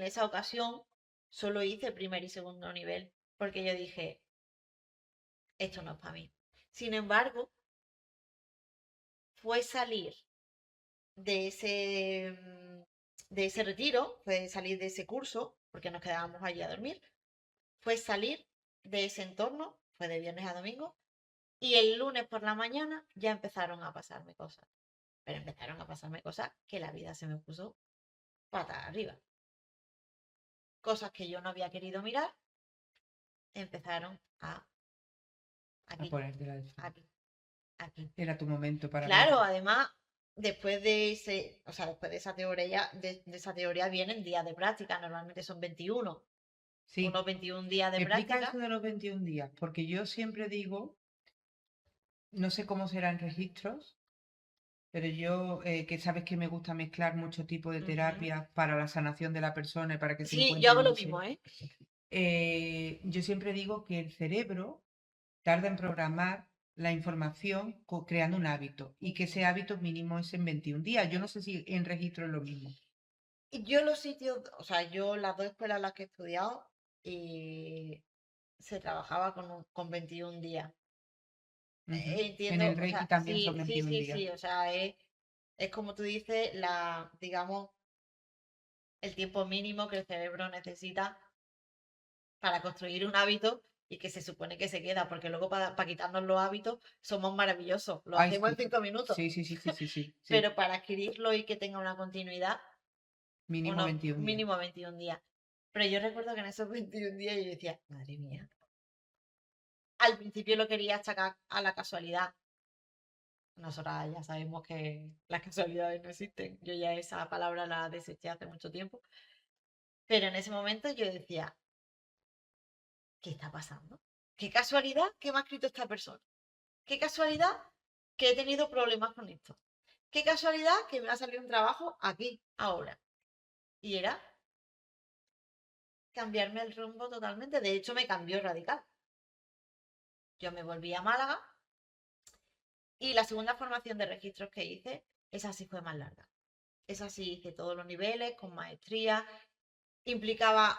esa ocasión solo hice primer y segundo nivel, porque yo dije, esto no es para mí. Sin embargo, fue salir de de ese retiro, fue salir de ese curso, porque nos quedábamos allí a dormir, fue salir de ese entorno, fue de viernes a domingo, y el lunes por la mañana ya empezaron a pasarme cosas. Pero empezaron a pasarme cosas que la vida se me puso patas arriba. Cosas que yo no había querido mirar, empezaron A aquí, ponértela de frente. aquí, aquí. Era tu momento para Claro, verlo. además, después de ese, o sea, después de esa teoría, de esa teoría vienen días de práctica, normalmente son 21, Sí. unos 21 días de Explica práctica. eso de los 21 días, porque yo siempre digo, no sé cómo serán registros, pero yo, que sabes que me gusta mezclar muchos tipos de Ujú. terapias para la sanación de la persona y para que se Sí, yo encuentre hago en lo ese. mismo, ¿eh? Yo siempre digo que el cerebro tarda en programar la información creando un hábito y que ese hábito mínimo es en 21 días. Yo no sé si en registro es lo mismo. Y yo los sitios, o sea, yo las dos escuelas en las que he estudiado, se trabajaba con 21 días. Ujú. En Entiendo, el o Reiki sea, también son sí, sí, 21 sí, días. sí, o sea, es como tú dices, digamos, el tiempo mínimo que el cerebro necesita para construir un hábito y que se supone que se queda, porque luego para quitarnos los hábitos somos maravillosos, lo Ay, hacemos en sí. 5 minutos, Sí, sí, sí, sí, sí, sí, sí. pero para adquirirlo y que tenga una continuidad, Mínimo unos 21 días. mínimo 21 días. Pero yo recuerdo que en esos 21 días yo decía, madre mía, al principio lo quería achacar a la casualidad. Nosotras ya sabemos que las casualidades no existen. Yo ya esa palabra la deseché hace mucho tiempo. Pero en ese momento yo decía, ¿qué está pasando? ¿Qué casualidad que me ha escrito esta persona? ¿Qué casualidad que he tenido problemas con esto? ¿Qué casualidad que me ha salido un trabajo aquí, ahora? Y era cambiarme el rumbo totalmente. De hecho, me cambió radical. Yo me volví a Málaga y la segunda formación de registros que hice, esa sí fue más larga. Esa sí hice todos los niveles, con maestría. Implicaba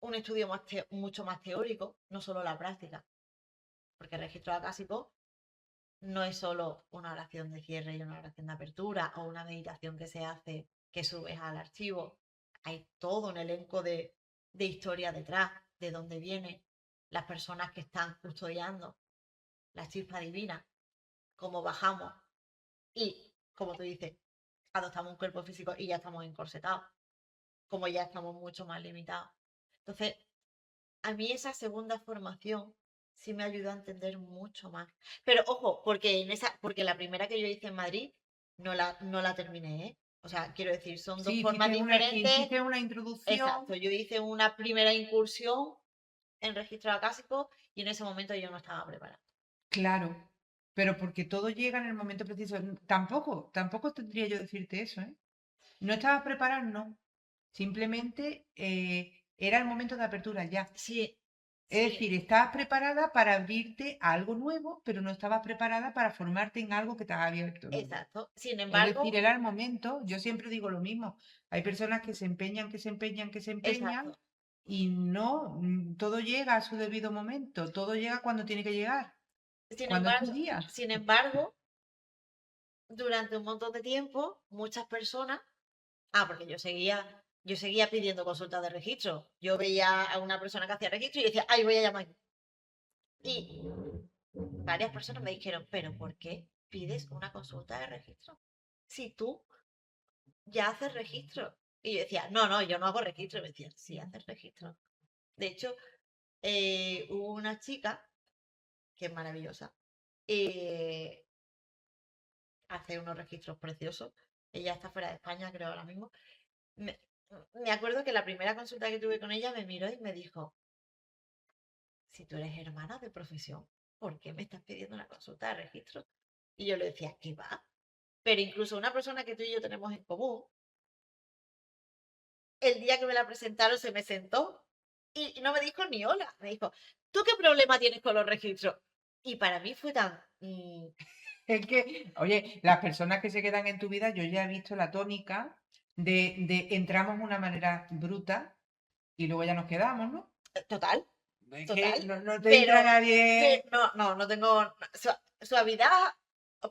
un estudio mucho más teórico, no solo la práctica. Porque el registro acásico no es solo una oración de cierre y una oración de apertura o una meditación que se hace que subes al archivo. Hay todo un elenco de historia detrás, de dónde vienen las personas que están custodiando la chispa divina, cómo bajamos y, como tú dices, adoptamos un cuerpo físico y ya estamos encorsetados, como ya estamos mucho más limitados. Entonces, a mí esa segunda formación sí me ayudó a entender mucho más. Pero ojo, porque la primera que yo hice en Madrid no la terminé, ¿eh? O sea, quiero decir, son dos Sí, formas diferentes. hiciste una introducción. Exacto, yo hice una primera incursión en registro acásico y en ese momento yo no estaba preparada. Claro, pero porque todo llega en el momento preciso. Tampoco tendría yo decirte eso, ¿eh? No estabas preparado, no. Simplemente era el momento de apertura ya. Sí, Es sí, decir, estabas preparada para abrirte a algo nuevo, pero no estabas preparada para formarte en algo que te ha abierto nuevo. exacto. Sin Es decir, embargo, era el momento, yo siempre digo lo mismo. Hay personas que se empeñan, que se empeñan, que se empeñan exacto. y no, todo llega a su debido momento, todo llega cuando tiene que llegar, Sin cuando es embargo, tu día. sin embargo, durante un montón de tiempo, muchas personas. Porque yo seguía pidiendo consultas de registro. Yo veía a una persona que hacía registro y decía, ay, voy a llamar. Y varias personas me dijeron, pero ¿por qué pides una consulta de registro? Si tú ya haces registro. Y yo decía, no, no, yo no hago registro. Y me decían, sí, haces registro. De hecho, hubo una chica que es maravillosa. eh, Hace unos registros preciosos. Ella está fuera de España, creo, ahora mismo. Me, me acuerdo que la primera consulta que tuve con ella me miró y me dijo, si tú eres hermana de profesión, ¿por qué me estás pidiendo una consulta de registro? Y yo le decía, ¿qué va? Pero incluso una persona que tú y yo tenemos en común, el día que me la presentaron se me sentó y no me dijo ni hola. Me dijo, ¿tú qué problema tienes con los registros? Y para mí fue tan... Es que, oye, las personas que se quedan en tu vida, yo ya he visto la tónica de entramos de una manera bruta y luego ya nos quedamos, ¿no? total, Es que total. no te entra Pero nadie. no tengo suavidad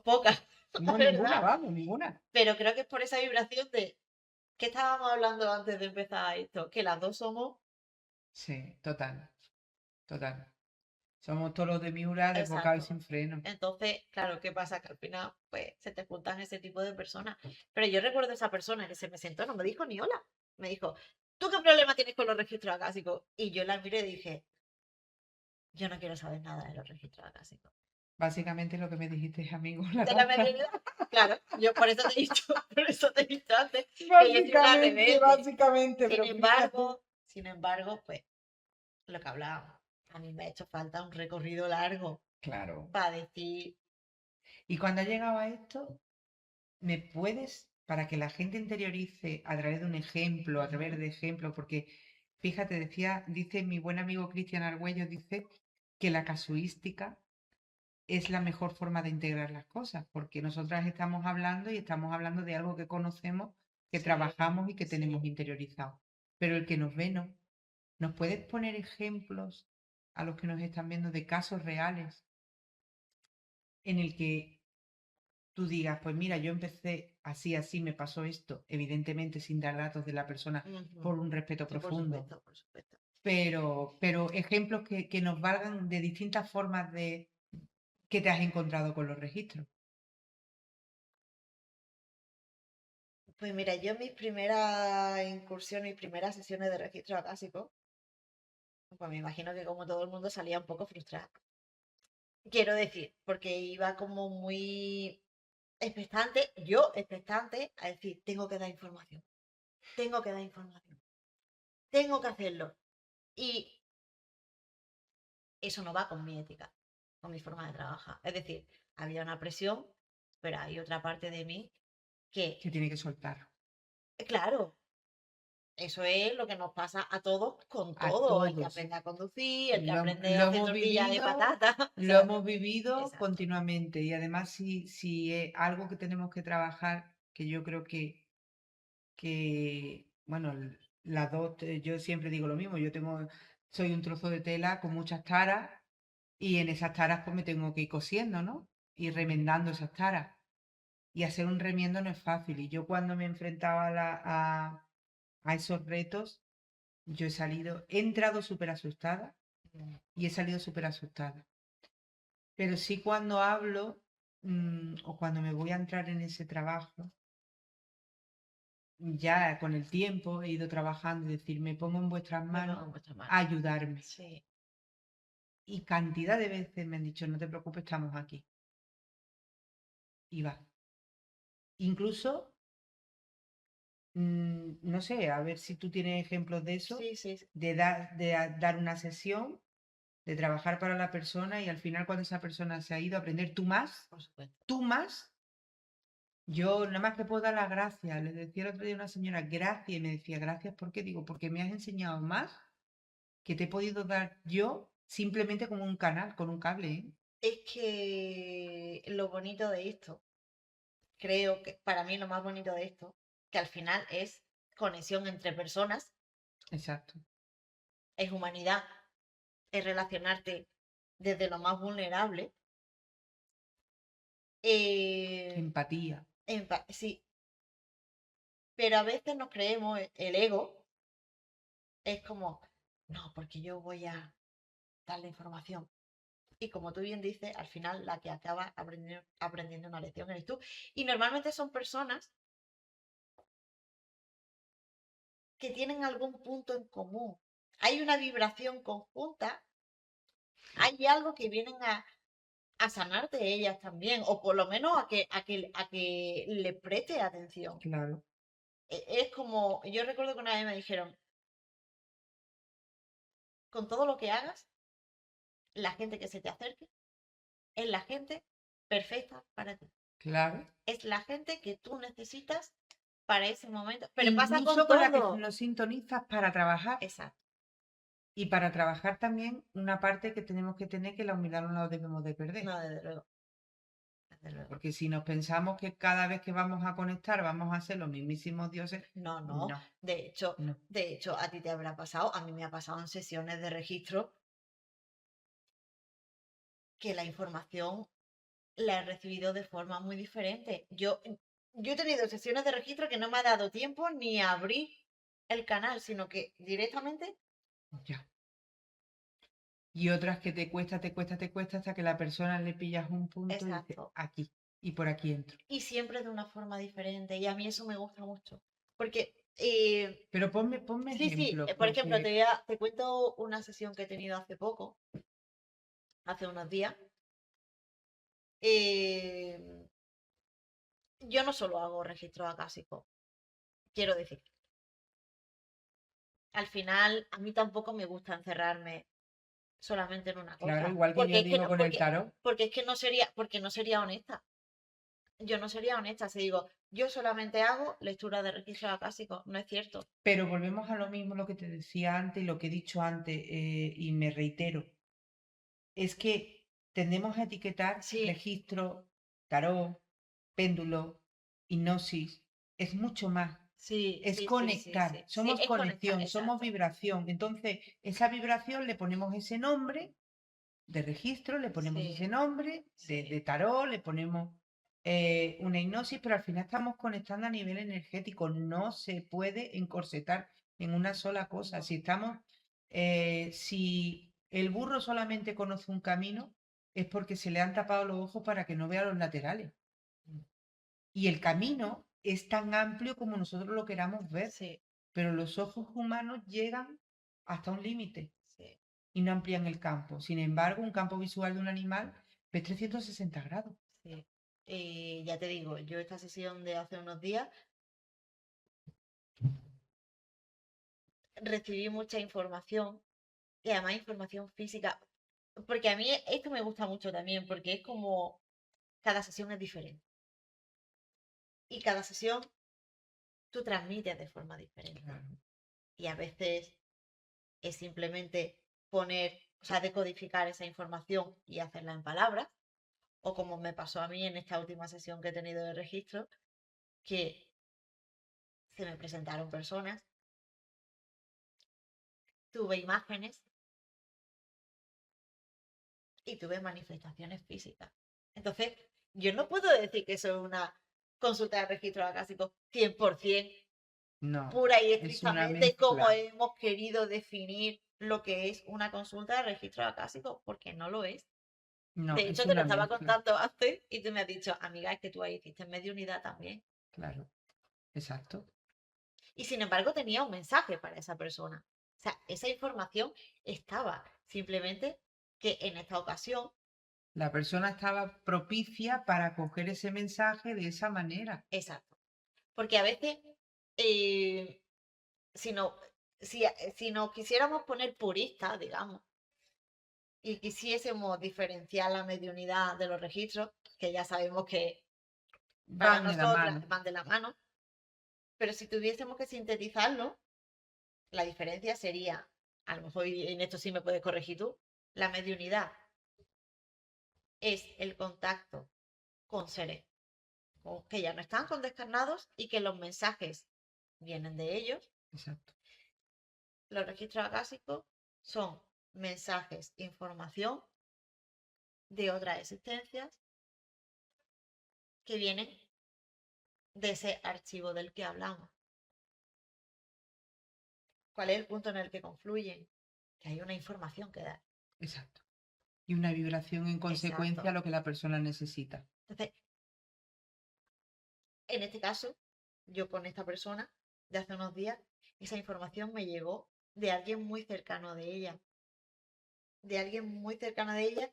poca, la No, ninguna, verdad. vamos, ninguna. Pero creo que es por esa vibración de que estábamos hablando antes de empezar esto, que las dos somos Sí, total, total. Somos todos los de Miura desbocados y exacto. sin freno. Entonces, claro, ¿qué pasa? Que al final, pues, se te juntan ese tipo de personas. Pero yo recuerdo a esa persona que se me sentó, no me dijo ni hola. Me dijo, ¿tú qué problema tienes con los registros acásicos? Y yo la miré y dije, yo no quiero saber nada de los registros acásicos. Básicamente lo que me dijiste es amigo la De la taza. mediunidad. Claro, yo por eso te he dicho, por eso te he dicho antes que yo soy una Básicamente, rebelde. básicamente, Sin pero fíjate. embargo, sin embargo, pues, lo que hablábamos, a mí me ha hecho falta un recorrido largo Claro. para decir, Y cuando ha llegado a esto, ¿me puedes, para que la gente interiorice a través de un ejemplo, a través ujú, de ejemplos, porque fíjate, dice mi buen amigo Cristian Argüello, dice que la casuística es la mejor forma de integrar las cosas, porque nosotras estamos hablando y estamos hablando de algo que conocemos, que sí, trabajamos y que tenemos sí. interiorizado. Pero el que nos ve no. ¿Nos puedes poner ejemplos a los que nos están viendo de casos reales en el que tú digas, pues mira, yo empecé así, así, me pasó esto, evidentemente sin dar datos de la persona Ujú. por un respeto Sí, por profundo, supuesto, por supuesto. pero ejemplos que nos valgan de distintas formas de que te has encontrado con los registros. Pues mira, yo en mis primeras incursiones y primeras sesiones de registro acásico, pues me imagino que como todo el mundo salía un poco frustrada. Quiero decir, porque iba como muy expectante, yo expectante, a decir, tengo que dar información, tengo que dar información, tengo que hacerlo. Y eso no va con mi ética, con mi forma de trabajar. Es decir, había una presión, pero hay otra parte de mí que, Que tiene que soltar claro, eso es lo que nos pasa a todos con a todo. El que todos. aprende a conducir, el que aprende a Lo hacer hemos tortilla de vivido, patata. O lo sea, hemos vivido exacto. continuamente y además si es algo que tenemos que trabajar, que yo creo que bueno, las dos, yo siempre digo lo mismo, soy un trozo de tela con muchas taras y en esas taras pues me tengo que ir cosiendo, ¿no? Y Ujú. remendando esas taras. Y hacer un remiendo no es fácil. Y yo cuando me enfrentaba a esos retos, yo he entrado súper asustada y he salido súper asustada. Pero sí cuando hablo o cuando me voy a entrar en ese trabajo, ya con el tiempo he ido trabajando y decir, me pongo en vuestras Me pongo manos en vuestra mano. a ayudarme. Sí. Y cantidad de veces me han dicho, no te preocupes, estamos aquí. Y va. Incluso, no sé, a ver si tú tienes ejemplos de eso, Sí, sí, sí, dar una sesión, de trabajar para la persona y al final cuando esa persona se ha ido a aprender por supuesto. tú más, yo nada más que puedo dar las gracias. Le decía el otro día a una señora, gracias, y me decía, gracias, ¿por qué? Digo, porque me has enseñado más que te he podido dar yo simplemente como un canal, con un cable, ¿eh? Es que lo bonito de esto, creo que para mí lo más bonito de esto, que al final es conexión entre personas, Exacto. es humanidad, es relacionarte desde lo más vulnerable. eh, Empatía. sí, pero a veces nos creemos el ego, es como, no, porque yo voy a dar la información. Y como tú bien dices, al final la que acaba aprendiendo una lección eres tú. Y normalmente son personas que tienen algún punto en común. Hay una vibración conjunta, hay algo que vienen a sanar de ellas también, o por lo menos a que le preste atención. Claro. Es como, yo recuerdo que una vez me dijeron, con todo lo que hagas, la gente que se te acerque es la gente perfecta para ti. Claro. Es la gente que tú necesitas para ese momento. Pero pasa Incluso con con la que todo. nos sintonizas para trabajar. Exacto, Y para trabajar también una parte que tenemos que tener que la humildad no la debemos de perder. no, desde luego. Desde luego. Porque si nos pensamos que cada vez que vamos a conectar vamos a ser los mismísimos dioses, No, no. no, De no. hecho, a ti te habrá pasado, a mí me ha pasado en sesiones de registro que la información la he recibido de forma muy diferente. Yo he tenido sesiones de registro que no me ha dado tiempo ni a abrir el canal, sino que directamente, Ya. Y otras que te cuesta hasta que la persona le pillas un punto y dice exacto. aquí y por aquí entro. Y siempre de una forma diferente. Y a mí eso me gusta mucho. Porque, Pero ponme sí, sí, ejemplos, por ejemplo, porque te cuento una sesión que he tenido hace poco, hace unos días. Eh, yo no solo hago registro acásico, quiero decir, al final a mí tampoco me gusta encerrarme solamente en una claro, cosa, igual que porque yo es que digo no, con el tarot, porque es que no sería, porque no sería honesta. Yo no sería honesta si digo, yo solamente hago lectura de registro acásico, no es cierto. pero volvemos a lo mismo, lo que te decía antes y lo que he dicho antes, y me reitero, es que tendemos a etiquetar Sí, registro, tarot, péndulo, hipnosis, es mucho más. sí, Es sí, sí, sí, conectar, sí. Sí, somos es conectar, conexión, somos exacto. vibración. Entonces, esa vibración le ponemos ese nombre de registro, le ponemos ese Sí, nombre de sí. tarot, le ponemos una hipnosis, pero al final estamos conectando a nivel energético. No se puede encorsetar en una sola cosa. No. Si el burro solamente conoce un camino, es porque se le han tapado los ojos para que no vea los laterales. Y el camino es tan amplio como nosotros lo queramos ver, Sí, pero los ojos humanos llegan hasta un límite sí, y no amplían el campo. Sin embargo, un campo visual de un animal ve 360 grados. sí. Y ya te digo, yo esta sesión de hace unos días recibí mucha información y además información física, porque a mí esto me gusta mucho también, porque es como cada sesión es diferente y cada sesión tú transmites de forma diferente Claro. y a veces es simplemente poner, o sea, decodificar esa información y hacerla en palabras, o como me pasó a mí en esta última sesión que he tenido de registro, que se me presentaron personas, tuve imágenes y tuve manifestaciones físicas. Entonces, yo no puedo decir que soy una consulta de registro acásico 100% No, pura y es una estrictamente como mezcla. hemos querido definir lo que es una consulta de registro acásico, porque no lo es. No, De hecho, es te lo una estaba mezcla. contando antes y tú me has dicho, amiga, es que tú ahí hiciste medio unidad también. Claro, exacto. Y sin embargo, tenía un mensaje para esa persona. O sea, esa información estaba. Simplemente que en esta ocasión, La persona estaba propicia para coger ese mensaje de esa manera. exacto. Porque a veces, eh, si, no, si nos quisiéramos poner puristas, digamos, y quisiésemos diferenciar la mediunidad de los registros, que ya sabemos que para Van de la nosotras mano. van de la mano, pero si tuviésemos que sintetizarlo, la diferencia sería, a lo mejor y en esto sí me puedes corregir tú, la mediunidad es el contacto con seres que ya no están con descarnados y que los mensajes vienen de ellos. Exacto. Los registros acásicos son mensajes, información de otras existencias que vienen de ese archivo del que hablamos. ¿Cuál es el punto en el que confluyen? Que hay una información que dar. Exacto. Y una vibración en consecuencia Exacto. a lo que la persona necesita. Entonces, en este caso, yo con esta persona de hace unos días, esa información me llegó de alguien muy cercano de ella. De alguien muy cercano de ella.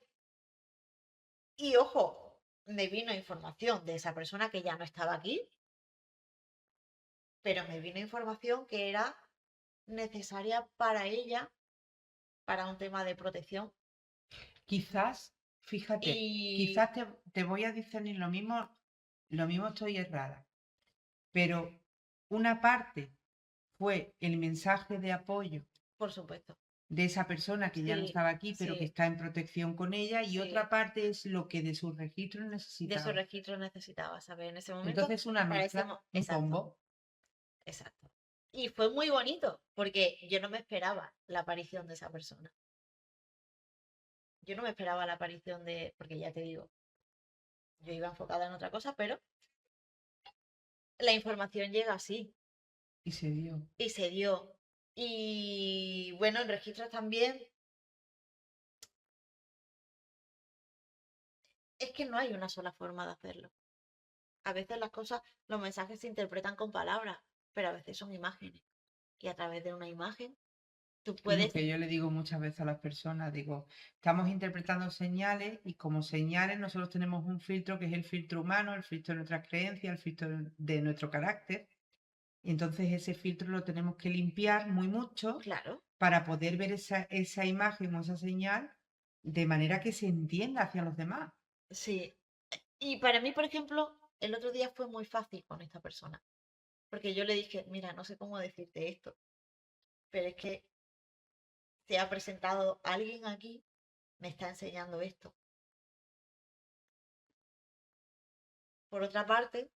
Y ojo, me vino información de esa persona que ya no estaba aquí, pero me vino información que era necesaria para ella, para un tema de protección. Quizás, fíjate, Y quizás te voy a discernir lo mismo. lo mismo estoy errada, pero una parte fue el mensaje de apoyo Por supuesto. de esa persona que ya no Sí, estaba aquí, pero que sí, está en protección con ella, y sí. otra parte es lo que de sus registros De esos necesitaba. registros necesitaba saber en ese momento. Entonces una Para ese mezcla, un exacto, combo. exacto. Y fue muy bonito, porque yo no me esperaba la aparición de esa persona. Yo no me esperaba la aparición de, porque ya te digo, yo iba enfocada en otra cosa, pero la información llega así Y se dio. y se dio. Y bueno, en registros también es que no hay una sola forma de hacerlo. A veces las cosas, los mensajes se interpretan con palabras, pero a veces son imágenes. Y a través de una imagen tú Es lo puedes, que yo le digo muchas veces a las personas, digo, estamos interpretando señales y como señales nosotros tenemos un filtro que es el filtro humano, el filtro de nuestras creencias, el filtro de nuestro carácter. Y entonces ese filtro lo tenemos que limpiar muy mucho claro, para poder ver esa imagen o esa señal de manera que se entienda hacia los demás. sí. Y para mí, por ejemplo, el otro día fue muy fácil con esta persona, porque yo le dije, mira, no sé cómo decirte esto, pero es que se ha presentado alguien aquí, me está enseñando esto. Por otra parte,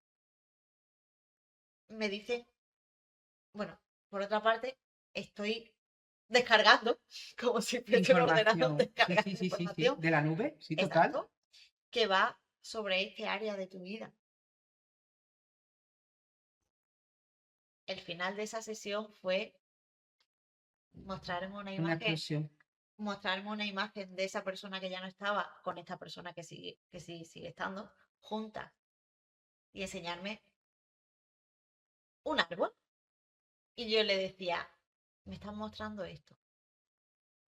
me dicen, bueno, por otra parte, estoy descargando, como si fuese un ordenador Información. Sí, sí, descargando sí, sí, sí. información, De la nube, sí, total. exacto, que va sobre este área de tu vida. El final de esa sesión fue mostrarme una Una imagen, explosión. mostrarme una imagen de esa persona que ya no estaba con esta persona que sí sigue estando juntas y enseñarme un árbol. Y yo le decía, me están mostrando esto.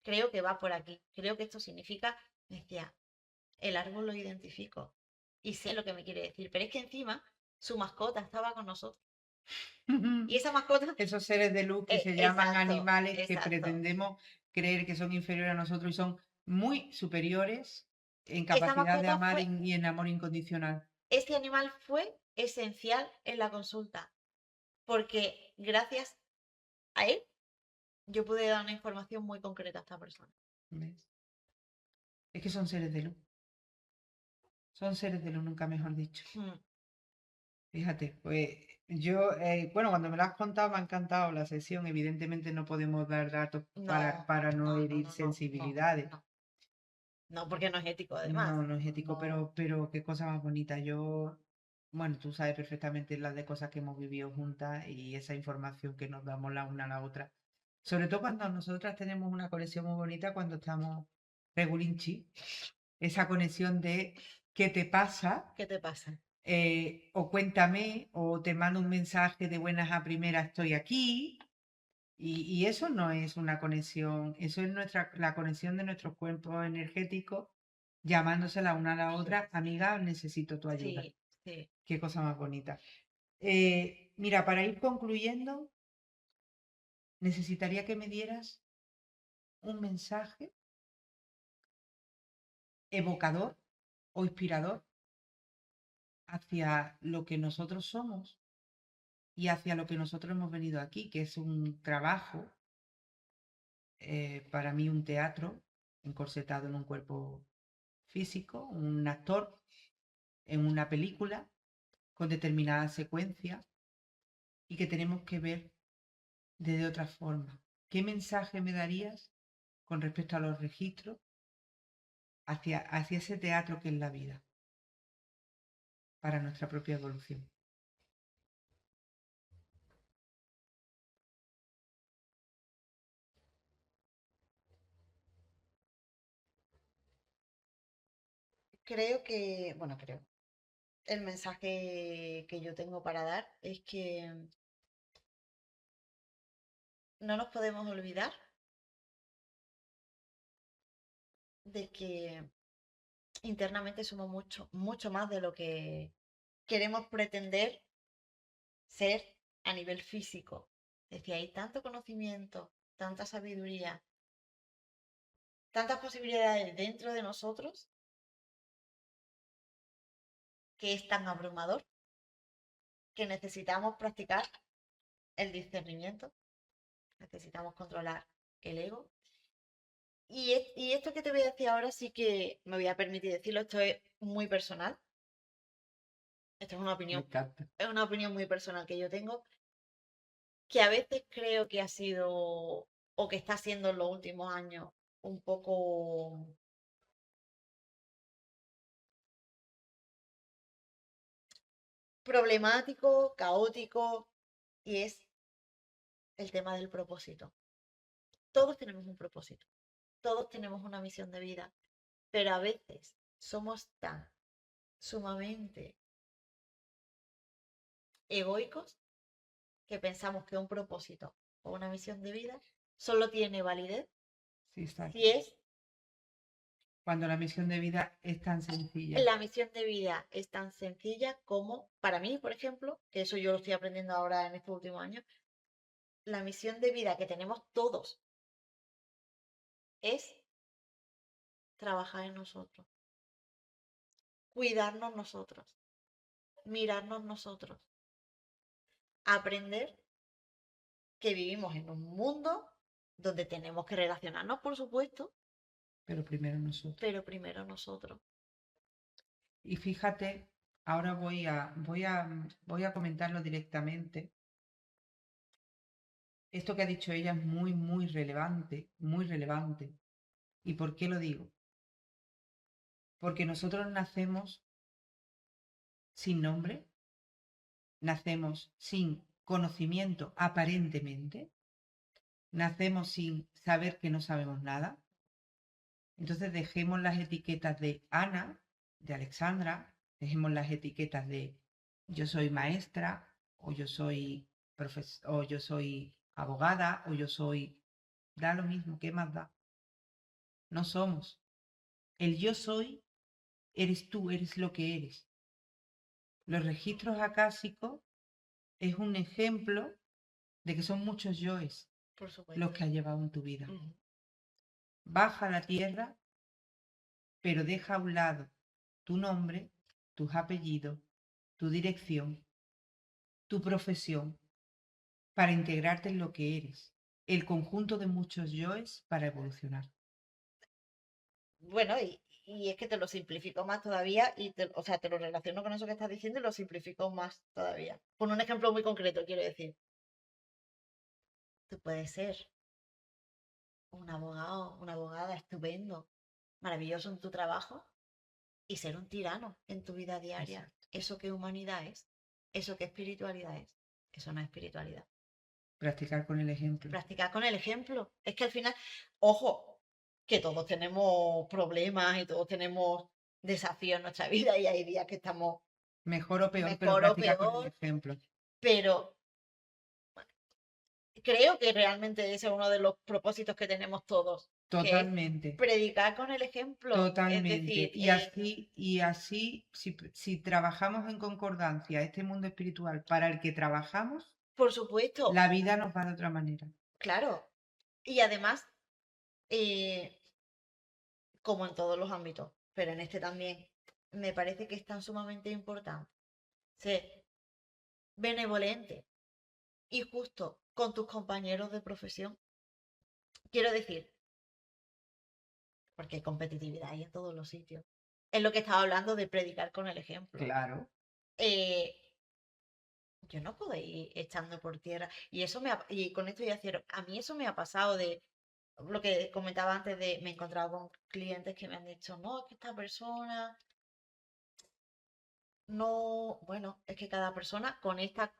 Creo que va por aquí. Creo que esto significa, me decía, el árbol lo identifico y sé lo que me quiere decir. Pero es que encima su mascota estaba con nosotros. Y esa mascota, Esos seres de luz que se llaman exacto, animales que exacto. pretendemos creer que son inferiores a nosotros y son muy superiores en Esa capacidad de mascota amar fue, y en amor incondicional. ese animal fue esencial en la consulta. Porque gracias a él yo pude dar una información muy concreta a esta persona. ¿Ves? Es que son seres de luz. Son seres de luz, nunca mejor dicho. Mm, Fíjate, pues yo, bueno, cuando me lo has contado me ha encantado la sesión. Evidentemente no podemos dar datos no, para no no, no, herir no, no, no, sensibilidades. no. No, porque no es ético, además. No, no es ético, No, pero qué cosa más bonita. Yo, bueno, tú sabes perfectamente las de cosas que hemos vivido juntas y esa información que nos damos la una a la otra. Sobre todo cuando nosotras tenemos una conexión muy bonita cuando estamos regulinchi, esa conexión de qué te pasa, ¿qué te pasa? o cuéntame, o te mando un mensaje de buenas a primeras, estoy aquí. Y eso no es una conexión, eso es la conexión de nuestros cuerpos energéticos llamándose la una a la otra, amiga, necesito tu ayuda. Sí, sí. Qué cosa más bonita. Mira, para ir concluyendo, necesitaría que me dieras un mensaje evocador o inspirador hacia lo que nosotros somos y hacia lo que nosotros hemos venido aquí, que es un trabajo, para mí un teatro encorsetado en un cuerpo físico, un actor en una película con determinada secuencia y que tenemos que ver de otra forma. ¿Qué mensaje me darías con respecto a los registros hacia ese teatro que es la vida para nuestra propia evolución? Creo que, bueno, creo. El mensaje que yo tengo para dar es que no nos podemos olvidar de que internamente somos mucho, mucho más de lo que queremos pretender ser a nivel físico. Es decir, hay tanto conocimiento, tanta sabiduría, tantas posibilidades dentro de nosotros que es tan abrumador que necesitamos practicar el discernimiento, necesitamos controlar el ego. Y esto que te voy a decir ahora sí que me voy a permitir decirlo, esto es muy personal, esto Me encanta. es una opinión muy personal que yo tengo, que a veces creo que ha sido o que está siendo en los últimos años un poco problemático, caótico, y es el tema del propósito. Todos tenemos un propósito, todos tenemos una misión de vida, pero a veces somos tan sumamente egoicos que pensamos que un propósito o una misión de vida solo tiene validez Sí, está. si es Cuando la misión de vida es tan sencilla. la misión de vida es tan sencilla como para mí, por ejemplo, que eso yo lo estoy aprendiendo ahora en estos últimos años, la misión de vida que tenemos todos es trabajar en nosotros, cuidarnos nosotros, mirarnos nosotros, aprender que vivimos en un mundo donde tenemos que relacionarnos, por supuesto, Pero primero nosotros. pero primero nosotros. Y fíjate, ahora voy a comentarlo directamente. Esto que ha dicho ella es muy, muy relevante, muy relevante. ¿Y por qué lo digo? Porque nosotros nacemos sin nombre, nacemos sin conocimiento aparentemente, nacemos sin saber que no sabemos nada. Entonces dejemos las etiquetas de Ana, de Alexandra, dejemos las etiquetas de yo soy maestra, o yo soy o yo soy abogada, o yo soy... Da lo mismo, ¿qué más da? No somos. El yo soy, eres tú, eres lo que eres. Los registros acásicos es un ejemplo de que son muchos yoes Por supuesto. los que has llevado en tu vida. Ujú. Baja a la tierra, pero deja a un lado tu nombre, tus apellidos, tu dirección, tu profesión, para integrarte en lo que eres. El conjunto de muchos yoes para evolucionar. Bueno, y es que te lo simplifico más todavía o sea, te lo relaciono con eso que estás diciendo y lo simplifico más todavía. Con un ejemplo muy concreto, quiero decir. Tú puedes ser un abogado, una abogada estupendo, maravilloso en tu trabajo y ser un tirano en tu vida diaria. Exacto. ¿Eso qué humanidad es? ¿Eso qué espiritualidad es? Eso no es espiritualidad. Practicar con el ejemplo. Practicar con el ejemplo. Es que al final, ojo, que todos tenemos problemas y todos tenemos desafíos en nuestra vida y hay días que estamos Mejor o peor, pero mejor o practica con el peor, ejemplo. pero creo que realmente ese es uno de los propósitos que tenemos todos, que es Totalmente. predicar con el ejemplo. Es Totalmente. decir, Y así, si trabajamos en concordancia este mundo espiritual para el que trabajamos, por supuesto, la vida nos va de otra manera. claro. Y además, eh, como en todos los ámbitos, pero en este también, me parece que es tan sumamente importante ser benevolente y justo con tus compañeros de profesión. Quiero decir, porque hay competitividad ahí en todos los sitios. Es lo que estaba hablando de predicar con el ejemplo. Claro. Eh, yo no puedo ir echando por tierra. Y con esto ya cierro. A mí eso me ha pasado de lo que comentaba antes de me he encontrado con clientes que me han dicho, no, es que esta persona no, bueno, es que cada persona conecta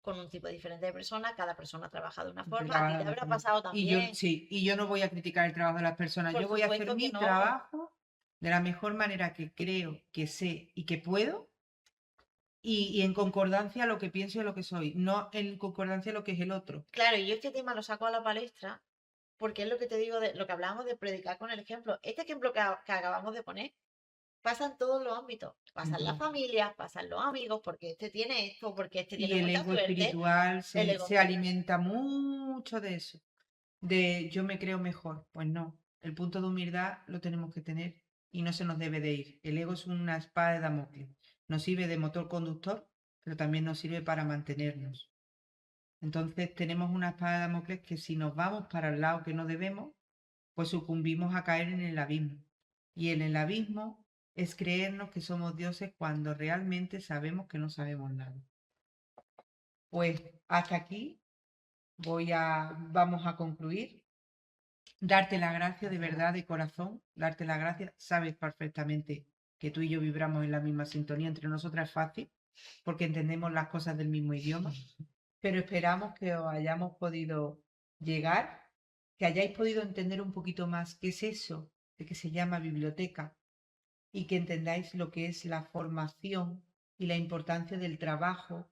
con un tipo diferente de persona, cada persona trabaja de una forma, a ti te habrá pasado Y yo, también, sí, y yo no voy a criticar el trabajo de las personas, por yo voy a hacer supuesto que mi no, trabajo de la mejor manera que creo, que sé y que puedo, y en concordancia a lo que pienso y a lo que soy, no en concordancia a lo que es el otro. claro, y yo este tema lo saco a la palestra porque es lo que te digo de lo que hablábamos de predicar con el ejemplo. Este ejemplo que acabamos de poner pasa en todos los ámbitos, pasa en las Entonces, familias, pasa en los amigos, porque este tiene esto, porque este tiene y el mucha ego suerte, espiritual el ego se espiritual. alimenta mucho de eso, de yo me creo mejor. Pues no, el punto de humildad lo tenemos que tener y no se nos debe de ir. El ego es una espada de Damocles. nos sirve de motor conductor, pero también nos sirve para mantenernos. Entonces tenemos una espada de Damocles que si nos vamos para el lado que no debemos, pues sucumbimos a caer en el abismo. Y en el abismo es creernos que somos dioses cuando realmente sabemos que no sabemos nada. Pues hasta aquí vamos a concluir. Darte la gracia de verdad, de corazón, darte la gracia. Sabes perfectamente que tú y yo vibramos en la misma sintonía. Entre nosotras es fácil porque entendemos las cosas del mismo idioma. Pero esperamos que os hayamos podido llegar, que hayáis podido entender un poquito más qué es eso de que se llama biblioteca y que entendáis lo que es la formación y la importancia del trabajo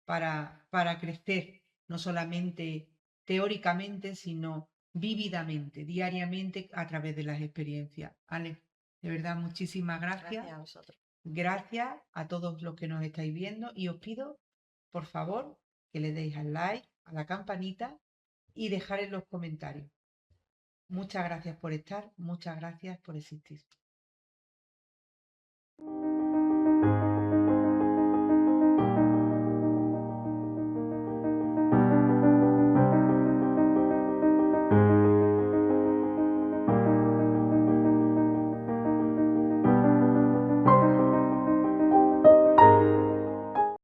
para crecer, no solamente teóricamente, sino vívidamente, diariamente, a través de las experiencias. Ale, de verdad, muchísimas gracias. Gracias a vosotros. Gracias a todos los que nos estáis viendo y os pido, por favor, que le deis al like, a la campanita y dejar en los comentarios. Muchas gracias por estar, muchas gracias por existir.